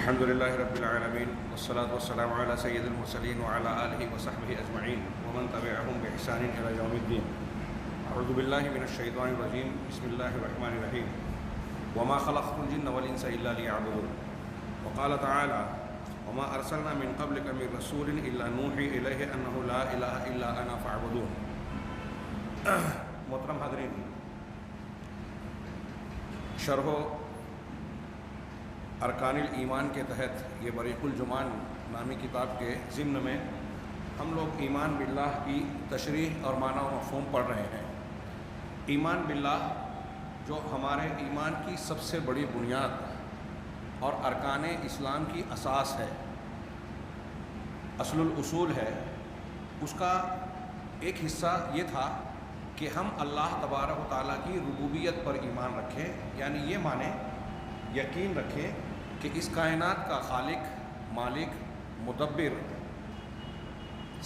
الحمد لله رب العالمين والصلاة والسلام على سيد المرسلين وعلى آله وصحبه أجمعين ومن تبعهم بإحسان إلى يوم الدين. أعوذ بالله من الشيطان الرجيم. بسم الله الرحمن الرحيم. وما خلقت الجن والإنس إلا ليعبدون. وقال تعالى وما أرسلنا من قبلك من رسول إلا نوحي إليه أنه لا إله إلا أنا فاعبدون. محترم حاضرین، شرح ارکان الایمان کے تحت یہ بریق الجمان نامی کتاب کے ضمن میں ہم لوگ ایمان باللہ کی تشریح اور معنی و مفہوم پڑھ رہے ہیں. ایمان باللہ جو ہمارے ایمان کی سب سے بڑی بنیاد اور ارکان اسلام کی اساس ہے، اصل الاصول ہے، اس کا ایک حصہ یہ تھا کہ ہم اللہ تبارک و تعالیٰ کی ربوبیت پر ایمان رکھیں، یعنی یہ مانیں، یقین رکھیں کہ اس کائنات کا خالق، مالک، مدبر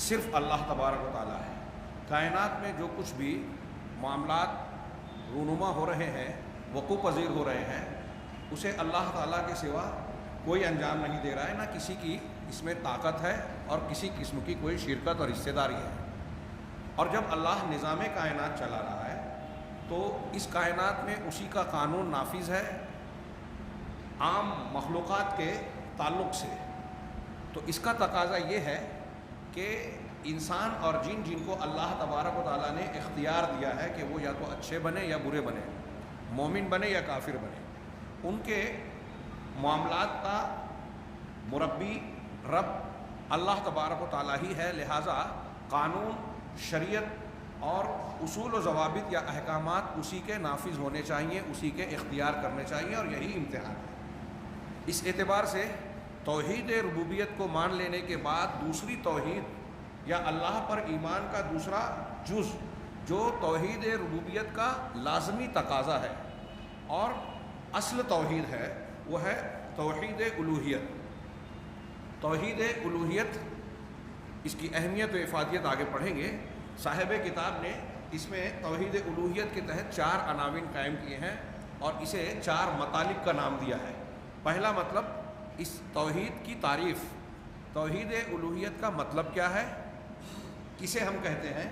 صرف اللہ تبارک و تعالیٰ ہے. کائنات میں جو کچھ بھی معاملات رونما ہو رہے ہیں، وقوع پذیر ہو رہے ہیں، اسے اللہ تعالیٰ کے سوا کوئی انجام نہیں دے رہا ہے، نہ کسی کی اس میں طاقت ہے اور کسی قسم کی کوئی شرکت اور حصہ داری ہے. اور جب اللہ نظام کائنات چلا رہا ہے تو اس کائنات میں اسی کا قانون نافذ ہے عام مخلوقات کے تعلق سے. تو اس کا تقاضا یہ ہے کہ انسان اور جن کو اللہ تبارک و تعالیٰ نے اختیار دیا ہے کہ وہ یا تو اچھے بنے یا برے بنے، مومن بنے یا کافر بنے، ان کے معاملات کا مربی رب اللہ تبارک و تعالیٰ ہی ہے. لہٰذا قانون، شریعت اور اصول و ضوابط یا احکامات اسی کے نافذ ہونے چاہیے، اسی کے اختیار کرنے چاہیے، اور یہی امتحان ہے. اس اعتبار سے توحید ربوبیت کو مان لینے کے بعد دوسری توحید یا اللہ پر ایمان کا دوسرا جز جو توحید ربوبیت کا لازمی تقاضا ہے اور اصل توحید ہے، وہ ہے توحید الوہیت. توحید الوہیت، اس کی اہمیت و افادیت آگے پڑھیں گے. صاحب کتاب نے اس میں توحید الوہیت کے تحت 4 عناوین قائم کیے ہیں اور اسے 4 مطالب کا نام دیا ہے. پہلا مطلب اس توحید کی تعریف. توحید الوہیت کا مطلب کیا ہے، کسے ہم کہتے ہیں،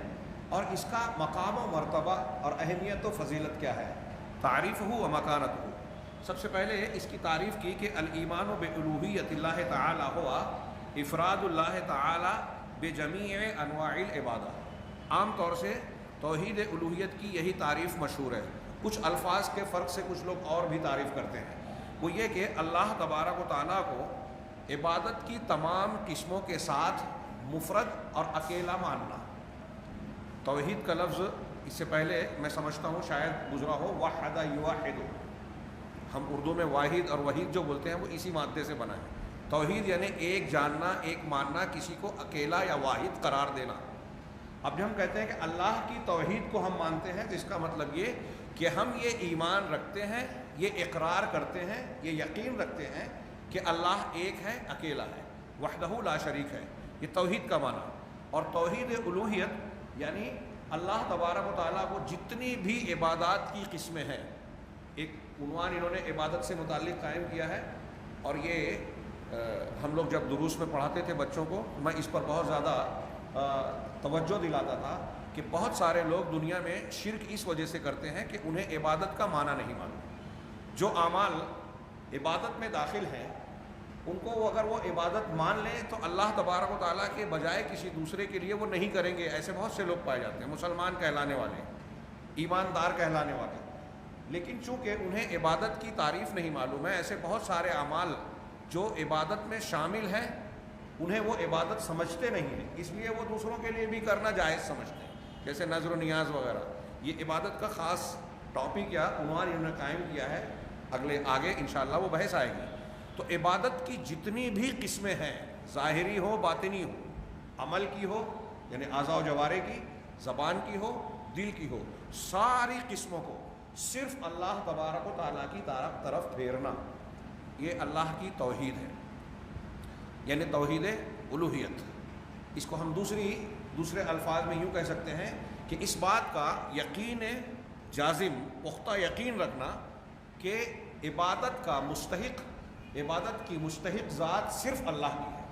اور اس کا مقام و مرتبہ اور اہمیت و فضیلت کیا ہے. تعریف ہو و مکانت ہو. سب سے پہلے اس کی تعریف کی کہ الایمان بالوہیت اللہ تعالی ہوا افراد اللہ تعالی بجمیع انواع العبادہ. عام طور سے توحید الوہیت کی یہی تعریف مشہور ہے. کچھ الفاظ کے فرق سے کچھ لوگ اور بھی تعریف کرتے ہیں. وہ یہ کہ اللہ تبارک و تعالیٰ کو عبادت کی تمام قسموں کے ساتھ مفرد اور اکیلا ماننا. توحید کا لفظ اس سے پہلے میں سمجھتا ہوں شاید گزرا ہو، وحد یوحد. ہم اردو میں واحد اور وحید جو بولتے ہیں وہ اسی مادے سے بنا ہے. توحید یعنی ایک جاننا، ایک ماننا، کسی کو اکیلا یا واحد قرار دینا. اب جب ہم کہتے ہیں کہ اللہ کی توحید کو ہم مانتے ہیں تو اس کا مطلب یہ کہ ہم یہ ایمان رکھتے ہیں، یہ اقرار کرتے ہیں، یہ یقین رکھتے ہیں کہ اللہ ایک ہے، اکیلا ہے، وحدہ لا شریک ہے. یہ توحید کا معنی. اور توحید الوہیت یعنی اللہ تبارک و تعالیٰ کو جتنی بھی عبادات کی قسمیں ہیں، ایک عنوان انہوں نے عبادت سے متعلق قائم کیا ہے. اور یہ ہم لوگ جب دروس میں پڑھاتے تھے بچوں کو، میں اس پر بہت زیادہ توجہ دلاتا تھا کہ بہت سارے لوگ دنیا میں شرک اس وجہ سے کرتے ہیں کہ انہیں عبادت کا معنی نہیں معلوم. جو اعمال عبادت میں داخل ہیں ان کو اگر وہ عبادت مان لیں تو اللہ تبارک و تعالیٰ کے بجائے کسی دوسرے کے لیے وہ نہیں کریں گے. ایسے بہت سے لوگ پائے جاتے ہیں، مسلمان کہلانے والے، ایماندار کہلانے والے، لیکن چونکہ انہیں عبادت کی تعریف نہیں معلوم ہے، ایسے بہت سارے اعمال جو عبادت میں شامل ہیں انہیں وہ عبادت سمجھتے نہیں ہیں، اس لیے وہ دوسروں کے لیے بھی کرنا جائز سمجھتے ہیں، جیسے نذر و نیاز وغیرہ. یہ عبادت کا خاص ٹاپک یا عنوان انہوں نے قائم کیا ہے، آگے انشاءاللہ وہ بحث آئے گی. تو عبادت کی جتنی بھی قسمیں ہیں، ظاہری ہو، باطنی ہو، عمل کی ہو یعنی اعضاء و جوارح کی، زبان کی ہو، دل کی ہو، ساری قسموں کو صرف اللہ تبارک و تعالیٰ کی طرف پھیرنا، یہ اللہ کی توحید ہے، یعنی توحید الوہیت. اس کو ہم دوسرے الفاظ میں یوں کہہ سکتے ہیں کہ اس بات کا یقین جازم، پختہ یقین رکھنا کہ عبادت کا مستحق، عبادت کی مستحق ذات صرف اللہ کی ہے،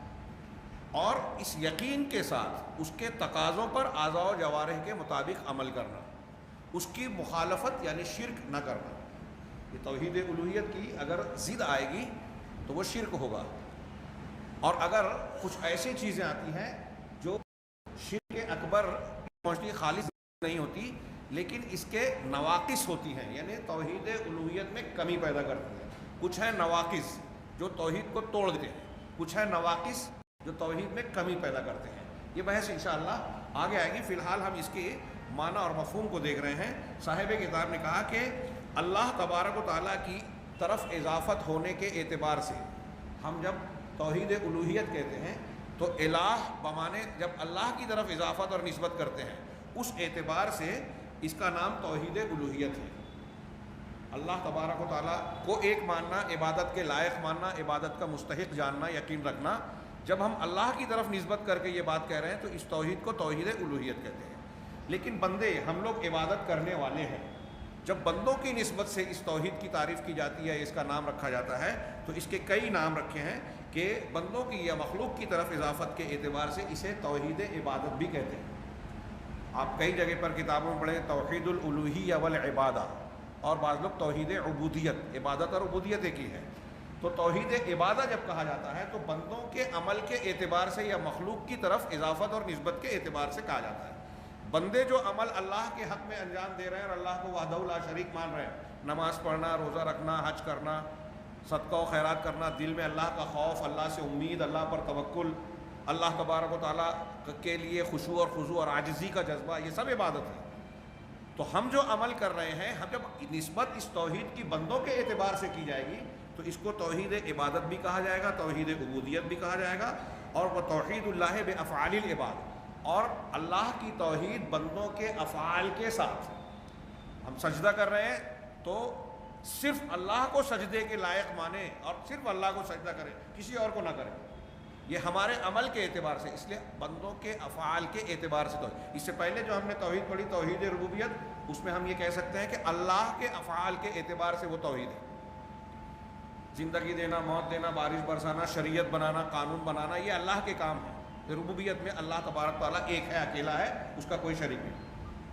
اور اس یقین کے ساتھ اس کے تقاضوں پر اعضاء و جوارح کے مطابق عمل کرنا، اس کی مخالفت یعنی شرک نہ کرنا۔ یہ توحید الوہیت کی اگر ضد آئے گی تو وہ شرک ہوگا، اور اگر کچھ ایسی چیزیں آتی ہیں جو شرک اکبر پہنچتی خالص نہیں ہوتی لیکن اس کے نواقص ہوتی ہیں، یعنی توحید الوہیت میں کمی پیدا کرتی ہیں، کچھ ہیں نواقص جو توحید کو توڑ دیتے ہیں، کچھ ہیں نواقص جو توحید میں کمی پیدا کرتے ہیں۔ یہ بحث انشاءاللہ آگے آئے گی، فی الحال ہم اس کے معنی اور مفہوم کو دیکھ رہے ہیں۔ صاحب کتاب نے کہا کہ اللہ تبارک و تعالیٰ کی طرف اضافت ہونے کے اعتبار سے ہم جب توحید الوہیت کہتے ہیں تو الہ بمانے جب اللہ کی طرف اضافت اور نسبت کرتے ہیں اس اعتبار سے اس کا نام توحید الوہیت ہے۔ اللہ تبارک و تعالیٰ کو ایک ماننا، عبادت کے لائق ماننا، عبادت کا مستحق جاننا، یقین رکھنا۔ جب ہم اللہ کی طرف نسبت کر کے یہ بات کہہ رہے ہیں تو اس توحید کو توحید الوہیت کہتے ہیں۔ لیکن بندے، ہم لوگ عبادت کرنے والے ہیں، جب بندوں کی نسبت سے اس توحید کی تعریف کی جاتی ہے، اس کا نام رکھا جاتا ہے، تو اس کے کئی نام رکھے ہیں کہ بندوں کی یا مخلوق کی طرف اضافت کے اعتبار سے اسے توحید عبادت بھی کہتے ہیں۔ آپ کئی جگہ پر کتابوں میں پڑھیں توحید الالوہیہ والعبادہ، اور بعض لوگ توحید عبودیت، عبادت اور عبودیت ایک ہی ہے۔ تو توحید عبادت جب کہا جاتا ہے تو بندوں کے عمل کے اعتبار سے یا مخلوق کی طرف اضافت اور نسبت کے اعتبار سے کہا جاتا ہے۔ بندے جو عمل اللہ کے حق میں انجام دے رہے ہیں اور اللہ کو وحدہ لا شریک مان رہے ہیں، نماز پڑھنا، روزہ رکھنا، حج کرنا، صدقہ و خیرات کرنا، دل میں اللہ کا خوف، اللہ سے امید، اللہ پر توکل، اللہ تبارک و تعالیٰ کے لیے خشوع اور خضوع اور عاجزی کا جذبہ، یہ سب عبادت ہے۔ تو ہم جو عمل کر رہے ہیں، ہم جب نسبت اس توحید کی بندوں کے اعتبار سے کی جائے گی تو اس کو توحید عبادت بھی کہا جائے گا، توحید عبودیت بھی کہا جائے گا، اور وہ توحید اللہ بافعال العباد، اور اللہ کی توحید بندوں کے افعال کے ساتھ۔ ہم سجدہ کر رہے ہیں تو صرف اللہ کو سجدے کے لائق مانیں اور صرف اللہ کو سجدہ کریں، کسی اور کو نہ کریں، یہ ہمارے عمل کے اعتبار سے، اس لیے بندوں کے افعال کے اعتبار سے۔ اس سے پہلے جو ہم نے توحید پڑھی توحید ربوبیت، اس میں ہم یہ کہہ سکتے ہیں کہ اللہ کے افعال کے اعتبار سے وہ توحید ہے۔ زندگی دینا، موت دینا، بارش برسانا، شریعت بنانا، قانون بنانا، یہ اللہ کے کام ہیں۔ ربوبیت میں اللہ تبارک تعالیٰ ایک ہے، اکیلا ہے، اس کا کوئی شریک نہیں۔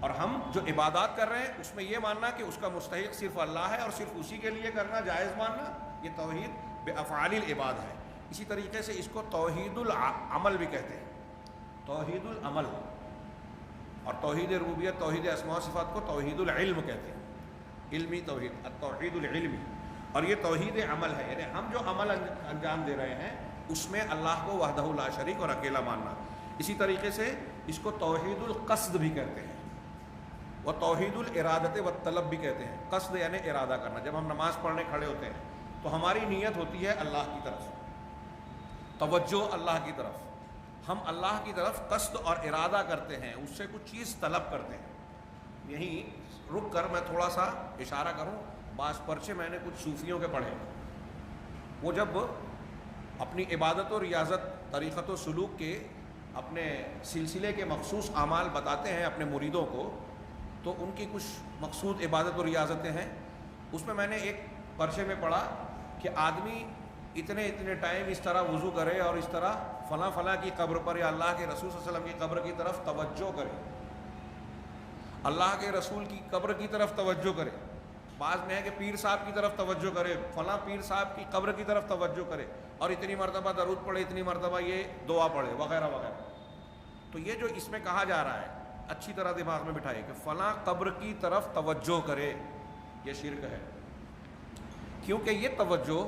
اور ہم جو عبادات کر رہے ہیں اس میں یہ ماننا کہ اس کا مستحق صرف اللہ ہے اور صرف اسی کے لیے کرنا، جائز ماننا، یہ توحید بافعال العباد ہے۔ اسی طریقے سے اس کو توحید العمل بھی کہتے ہیں، توحید العمل، اور توحید ربوبیت، توحید اسماء و صفات کو توحید العلم کہتے ہیں، علمی توحید، التوحید العلمی۔ اور یہ توحید عمل ہے، یعنی ہم جو عمل انجام دے رہے ہیں اس میں اللہ کو وحدہ لا شریک اور اکیلا ماننا۔ اسی طریقے سے اس کو توحید القصد بھی کہتے ہیں، وہ توحید الارادت والطلب بھی کہتے ہیں۔ قصد یعنی ارادہ کرنا، جب ہم نماز پڑھنے کھڑے ہوتے ہیں تو ہماری نیت ہوتی ہے اللہ کی طرف، توجہ اللہ کی طرف، ہم اللہ کی طرف قصد اور ارادہ کرتے ہیں، اس سے کچھ چیز طلب کرتے ہیں۔ یہیں رک کر میں تھوڑا سا اشارہ کروں، بعض پرچے میں نے کچھ صوفیوں کے پڑھے، وہ جب اپنی عبادت و ریاضت، طریقت و سلوک کے اپنے سلسلے کے مخصوص اعمال بتاتے ہیں اپنے مریدوں کو، تو ان کی کچھ مقصود عبادت و ریاضتیں ہیں۔ اس میں نے ایک پرچے میں پڑھا کہ آدمی اتنے ٹائم اس طرح وضو کرے اور اس طرح فلاں فلاں کی قبر پر یا اللہ کے رسول صلی اللہ علیہ وسلم کی قبر کی طرف توجہ کرے، اللہ کے رسول کی قبر کی طرف توجہ کرے۔ بعض میں ہے کہ پیر صاحب کی طرف توجہ کرے، فلاں پیر صاحب کی قبر کی طرف توجہ کرے، اور اتنی مرتبہ درود پڑھے، اتنی مرتبہ یہ دعا پڑھے، وغیرہ وغیرہ۔ تو یہ جو اس میں کہا جا رہا ہے، اچھی طرح دماغ میں بٹھائیے کہ فلاں قبر کی طرف توجہ کرے، یہ شرک ہے، کیونکہ یہ توجہ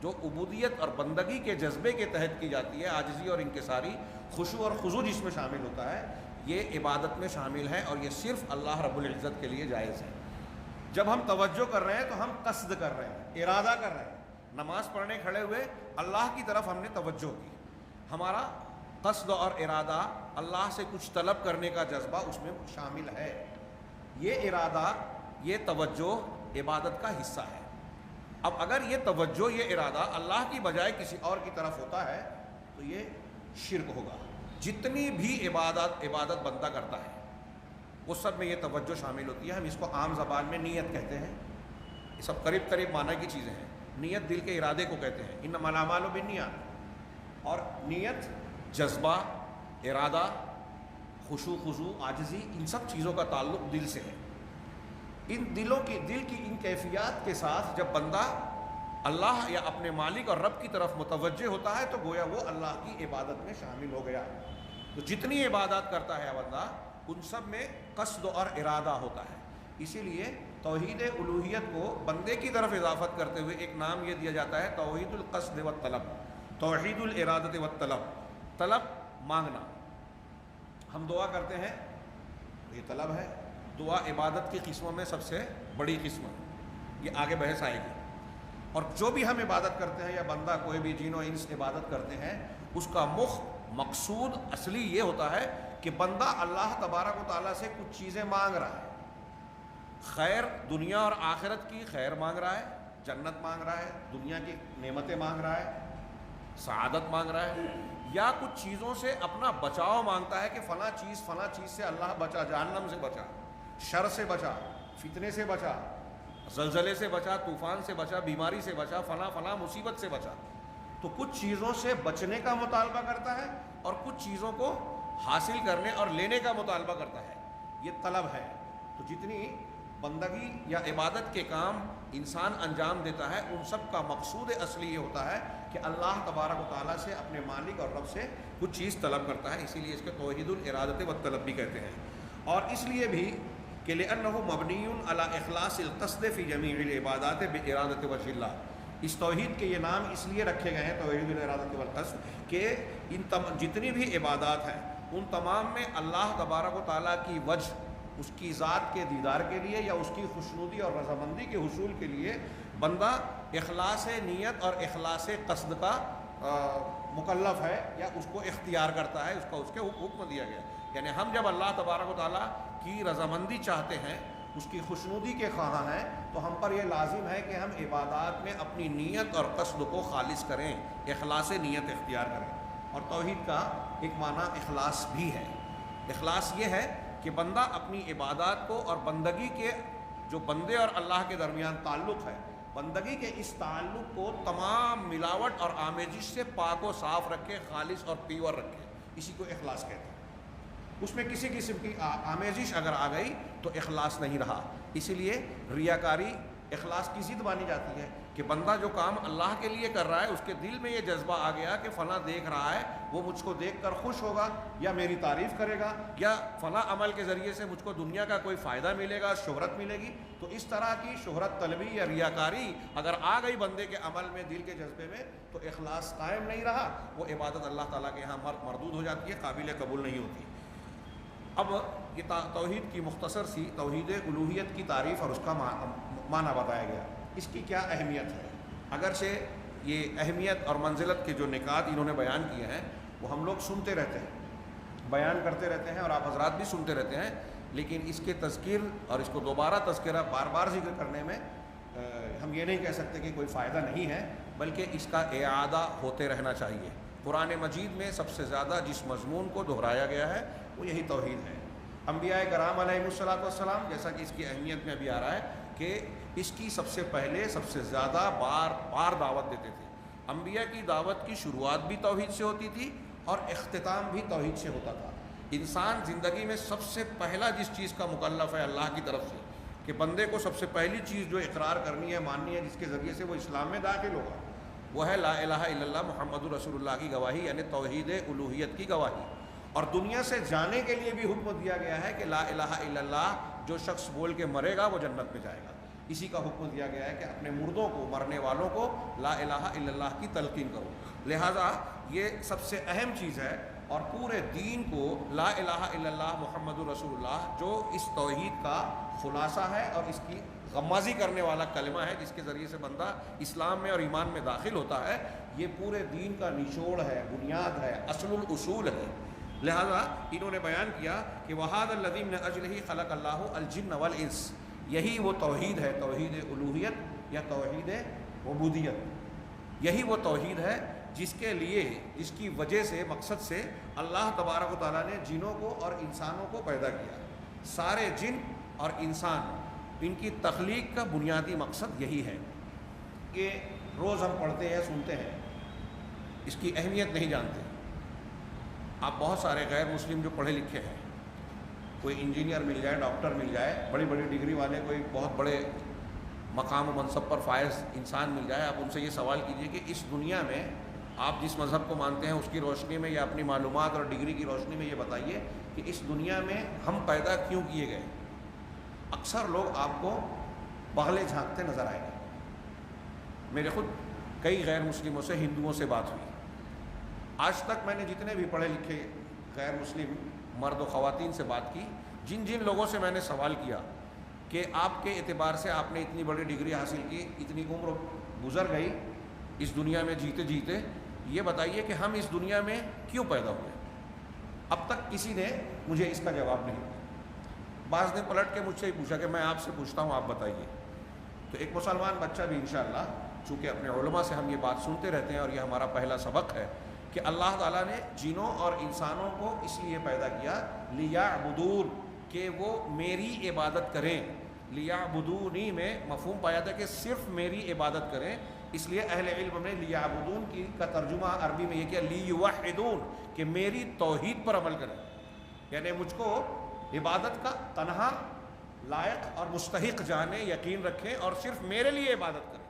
جو عبودیت اور بندگی کے جذبے کے تحت کی جاتی ہے، عاجزی اور انکساری، خشوع اور خضوع جس میں شامل ہوتا ہے، یہ عبادت میں شامل ہے، اور یہ صرف اللہ رب العزت کے لیے جائز ہے۔ جب ہم توجہ کر رہے ہیں تو ہم قصد کر رہے ہیں، ارادہ کر رہے ہیں۔ نماز پڑھنے کھڑے ہوئے اللہ کی طرف ہم نے توجہ کی، ہمارا قصد اور ارادہ اللہ سے کچھ طلب کرنے کا جذبہ اس میں شامل ہے۔ یہ ارادہ، یہ توجہ عبادت کا حصہ ہے۔ اب اگر یہ توجہ، یہ ارادہ اللہ کی بجائے کسی اور کی طرف ہوتا ہے تو یہ شرک ہوگا۔ جتنی بھی عبادت بندہ کرتا ہے وہ سب میں یہ توجہ شامل ہوتی ہے۔ ہم اس کو عام زبان میں نیت کہتے ہیں، یہ سب قریب معنی کی چیزیں ہیں۔ نیت دل کے ارادے کو کہتے ہیں، انما الاعمال بالنیات، اور نیت جذبہ، ارادہ، خشوع خضوع، عاجزی، ان سب چیزوں کا تعلق دل سے ہے۔ ان دل کی ان کیفیات کے ساتھ جب بندہ اللہ یا اپنے مالک اور رب کی طرف متوجہ ہوتا ہے تو گویا وہ اللہ کی عبادت میں شامل ہو گیا۔ تو جتنی عبادات کرتا ہے بندہ ان سب میں قصد اور ارادہ ہوتا ہے۔ اسی لیے توحید الوہیت کو بندے کی طرف اضافت کرتے ہوئے ایک نام یہ دیا جاتا ہے توحید القصد والطلب، توحید الارادۃ والطلب، طلب مانگنا۔ ہم دعا کرتے ہیں، یہ طلب ہے۔ دعا عبادت کی قسموں میں سب سے بڑی قسم ہے، یہ آگے بحث آئے گی۔ اور جو بھی ہم عبادت کرتے ہیں یا بندہ کوئی بھی جن و انس عبادت کرتے ہیں، اس کا مقصود اصلی یہ ہوتا ہے کہ بندہ اللہ تبارک و تعالیٰ سے کچھ چیزیں مانگ رہا ہے، خیر دنیا اور آخرت کی خیر مانگ رہا ہے، جنت مانگ رہا ہے، دنیا کی نعمتیں مانگ رہا ہے، سعادت مانگ رہا ہے، یا کچھ چیزوں سے اپنا بچاؤ مانگتا ہے کہ فلاں چیز سے اللہ بچا، جہنم سے بچا، شر سے بچا، فتنے سے بچا، زلزلے سے بچا، طوفان سے بچا، بیماری سے بچا، فلاں مصیبت سے بچا۔ تو کچھ چیزوں سے بچنے کا مطالبہ کرتا ہے اور کچھ چیزوں کو حاصل کرنے اور لینے کا مطالبہ کرتا ہے، یہ طلب ہے۔ تو جتنی بندگی یا عبادت کے کام انسان انجام دیتا ہے ان سب کا مقصود اصلی یہ ہوتا ہے کہ اللہ تبارک و تعالیٰ سے اپنے مالک اور رب سے کچھ چیز طلب کرتا ہے، اسی لیے اس کے توحید الارادۃ والطلب بھی کہتے ہیں۔ اور اس لیے بھی کہ لأنه مبنی علی اخلاص القصد فی جمیع العبادات بارادۃ وجہ اللہ، اس توحید کے یہ نام اس لیے رکھے گئے ہیں توحید الارادۃ والقصد کہ جتنی بھی عبادات ہیں ان تمام میں اللہ تبارک و تعالیٰ کی وجہ، اس کی ذات کے دیدار کے لیے یا اس کی خوشنودی اور رضامندی کے حصول کے لیے بندہ اخلاص نیت اور اخلاص قصد کا مکلف ہے یا اس کو اختیار کرتا ہے، اس کے حکم دیا گیا۔ یعنی ہم جب اللہ تبارک و تعالیٰ کی رضامندی چاہتے ہیں، اس کی خوشنودی کے خواہاں ہیں، تو ہم پر یہ لازم ہے کہ ہم عبادات میں اپنی نیت اور قصد کو خالص کریں، اخلاص نیت اختیار کریں۔ اور توحید کا ایک معنی اخلاص بھی ہے۔ اخلاص یہ ہے کہ بندہ اپنی عبادات کو اور بندگی کے جو بندے اور اللہ کے درمیان تعلق ہے، بندگی کے اس تعلق کو تمام ملاوٹ اور آمیزش سے پاک و صاف رکھے، خالص اور پیور رکھے، اسی کو اخلاص کہتے ہیں۔ اس میں کسی قسم کی آمیزش اگر آ گئی تو اخلاص نہیں رہا۔ اسی لیے ریاکاری اخلاص کی ضد مانی جاتی ہے کہ بندہ جو کام اللہ کے لیے کر رہا ہے اس کے دل میں یہ جذبہ آ گیا کہ فلاں دیکھ رہا ہے، وہ مجھ کو دیکھ کر خوش ہوگا یا میری تعریف کرے گا یا فلاں عمل کے ذریعے سے مجھ کو دنیا کا کوئی فائدہ ملے گا، شہرت ملے گی۔ تو اس طرح کی شہرت طلبی یا ریاکاری اگر آ گئی بندے کے عمل میں، دل کے جذبے میں، تو اخلاص قائم نہیں رہا، وہ عبادت اللہ تعالیٰ کے یہاں مردود ہو جاتی ہے، قابل قبول نہیں ہوتی۔ اب یہ توحید کی مختصر سی توحید الوہیت کی تعریف اور اس کا معنی بتایا گیا، اس کی کیا اہمیت ہے۔ اگرچہ یہ اہمیت اور منزلت کے جو نکات انہوں نے بیان کیے ہیں وہ ہم لوگ سنتے رہتے ہیں، بیان کرتے رہتے ہیں اور آپ حضرات بھی سنتے رہتے ہیں، لیکن اس کے تذکیر اور اس کو دوبارہ تذکرہ بار بار ذکر کرنے میں ہم یہ نہیں کہہ سکتے کہ کوئی فائدہ نہیں ہے، بلکہ اس کا اعادہ ہوتے رہنا چاہیے۔ قرآن مجید میں سب سے زیادہ جس مضمون کو دہرایا گیا ہے وہ یہی توحید ہے۔ انبیاء کرام علیہ الصلوۃ والسلام، جیسا کہ اس کی اہمیت میں ابھی آ رہا ہے کہ اس کی سب سے پہلے سب سے زیادہ بار دعوت دیتے تھے۔ انبیاء کی دعوت کی شروعات بھی توحید سے ہوتی تھی اور اختتام بھی توحید سے ہوتا تھا۔ انسان زندگی میں سب سے پہلا جس چیز کا مکلف ہے اللہ کی طرف سے کہ بندے کو سب سے پہلی چیز جو اقرار کرنی ہے، ماننی ہے، جس کے ذریعے سے وہ اسلام میں داخل ہوگا، وہ ہے لا الہ الا اللہ محمد رسول اللہ کی گواہی، یعنی توحید الوہیت کی گواہی۔ اور دنیا سے جانے کے لیے بھی حکم دیا گیا ہے کہ لا الہ الا اللہ جو شخص بول کے مرے گا وہ جنت میں جائے گا۔ اسی کا حکم دیا گیا ہے کہ اپنے مردوں کو، مرنے والوں کو لا الہ الا اللہ کی تلقین کرو۔ لہٰذا یہ سب سے اہم چیز ہے اور پورے دین کو لا الہ الا اللہ محمد رسول اللہ جو اس توحید کا خلاصہ ہے اور اس کی غمازی کرنے والا کلمہ ہے جس کے ذریعے سے بندہ اسلام میں اور ایمان میں داخل ہوتا ہے، یہ پورے دین کا نچوڑ ہے، بنیاد ہے، اصل الاصول ہے۔ لہذا انہوں نے بیان کیا کہ وَهَذَا الَّذِي مِنْ أَجْلِهِ خَلَقَ اللَّهُ الْجِنَّ وَالْإِنسَ، یہی وہ توحید ہے، توحید الوہیت یا توحید عبودیت۔ یہی وہ توحید ہے جس کے لیے، جس کی وجہ سے، مقصد سے اللہ تبارک و تعالیٰ نے جنوں کو اور انسانوں کو پیدا کیا۔ سارے جن اور انسان، ان کی تخلیق کا بنیادی مقصد یہی ہے کہ روز ہم پڑھتے ہیں سنتے ہیں، اس کی اہمیت نہیں جانتے۔ آپ بہت سارے غیر مسلم جو پڑھے لکھے ہیں، کوئی انجینئر مل جائے، ڈاکٹر مل جائے، بڑی بڑی ڈگری والے، کوئی بہت بڑے مقام و منصب پر فائز انسان مل جائے، آپ ان سے یہ سوال کیجئے کہ اس دنیا میں آپ جس مذہب کو مانتے ہیں اس کی روشنی میں یا اپنی معلومات اور ڈگری کی روشنی میں یہ بتائیے کہ اس دنیا میں ہم پیدا کیوں کیے گئے۔ اکثر لوگ آپ کو بغلے جھانکتے نظر آئیں گے۔ میرے خود کئی غیر مسلموں سے، ہندوؤں سے بات ہوئی۔ آج تک میں نے جتنے بھی پڑھے لکھے غیر مسلم مرد و خواتین سے بات کی، جن جن لوگوں سے میں نے سوال کیا کہ آپ کے اعتبار سے آپ نے اتنی بڑی ڈگری حاصل کی، اتنی عمر گزر گئی اس دنیا میں جیتے جیتے، یہ بتائیے کہ ہم اس دنیا میں کیوں پیدا ہوئے؟ اب تک کسی نے مجھے اس کا جواب نہیں دیا۔ بعض نے پلٹ کے مجھ سے ہی پوچھا کہ میں آپ سے پوچھتا ہوں، آپ بتائیے۔ تو ایک مسلمان بچہ بھی انشاءاللہ، چونکہ اپنے علماء سے ہم یہ بات سنتے رہتے ہیں اور یہ ہمارا پہلا سبق ہے کہ اللہ تعالیٰ نے جنوں اور انسانوں کو اس لیے پیدا کیا لیعبدون، کہ وہ میری عبادت کریں۔ لیعبدونی میں مفہوم پایا تھا کہ صرف میری عبادت کریں، اس لیے اہل علم نے لیعبدون کا ترجمہ عربی میں یہ کیا لیوحدون، کہ میری توحید پر عمل کریں، یعنی مجھ کو عبادت کا تنہا لائق اور مستحق جانے، یقین رکھیں اور صرف میرے لیے عبادت کریں۔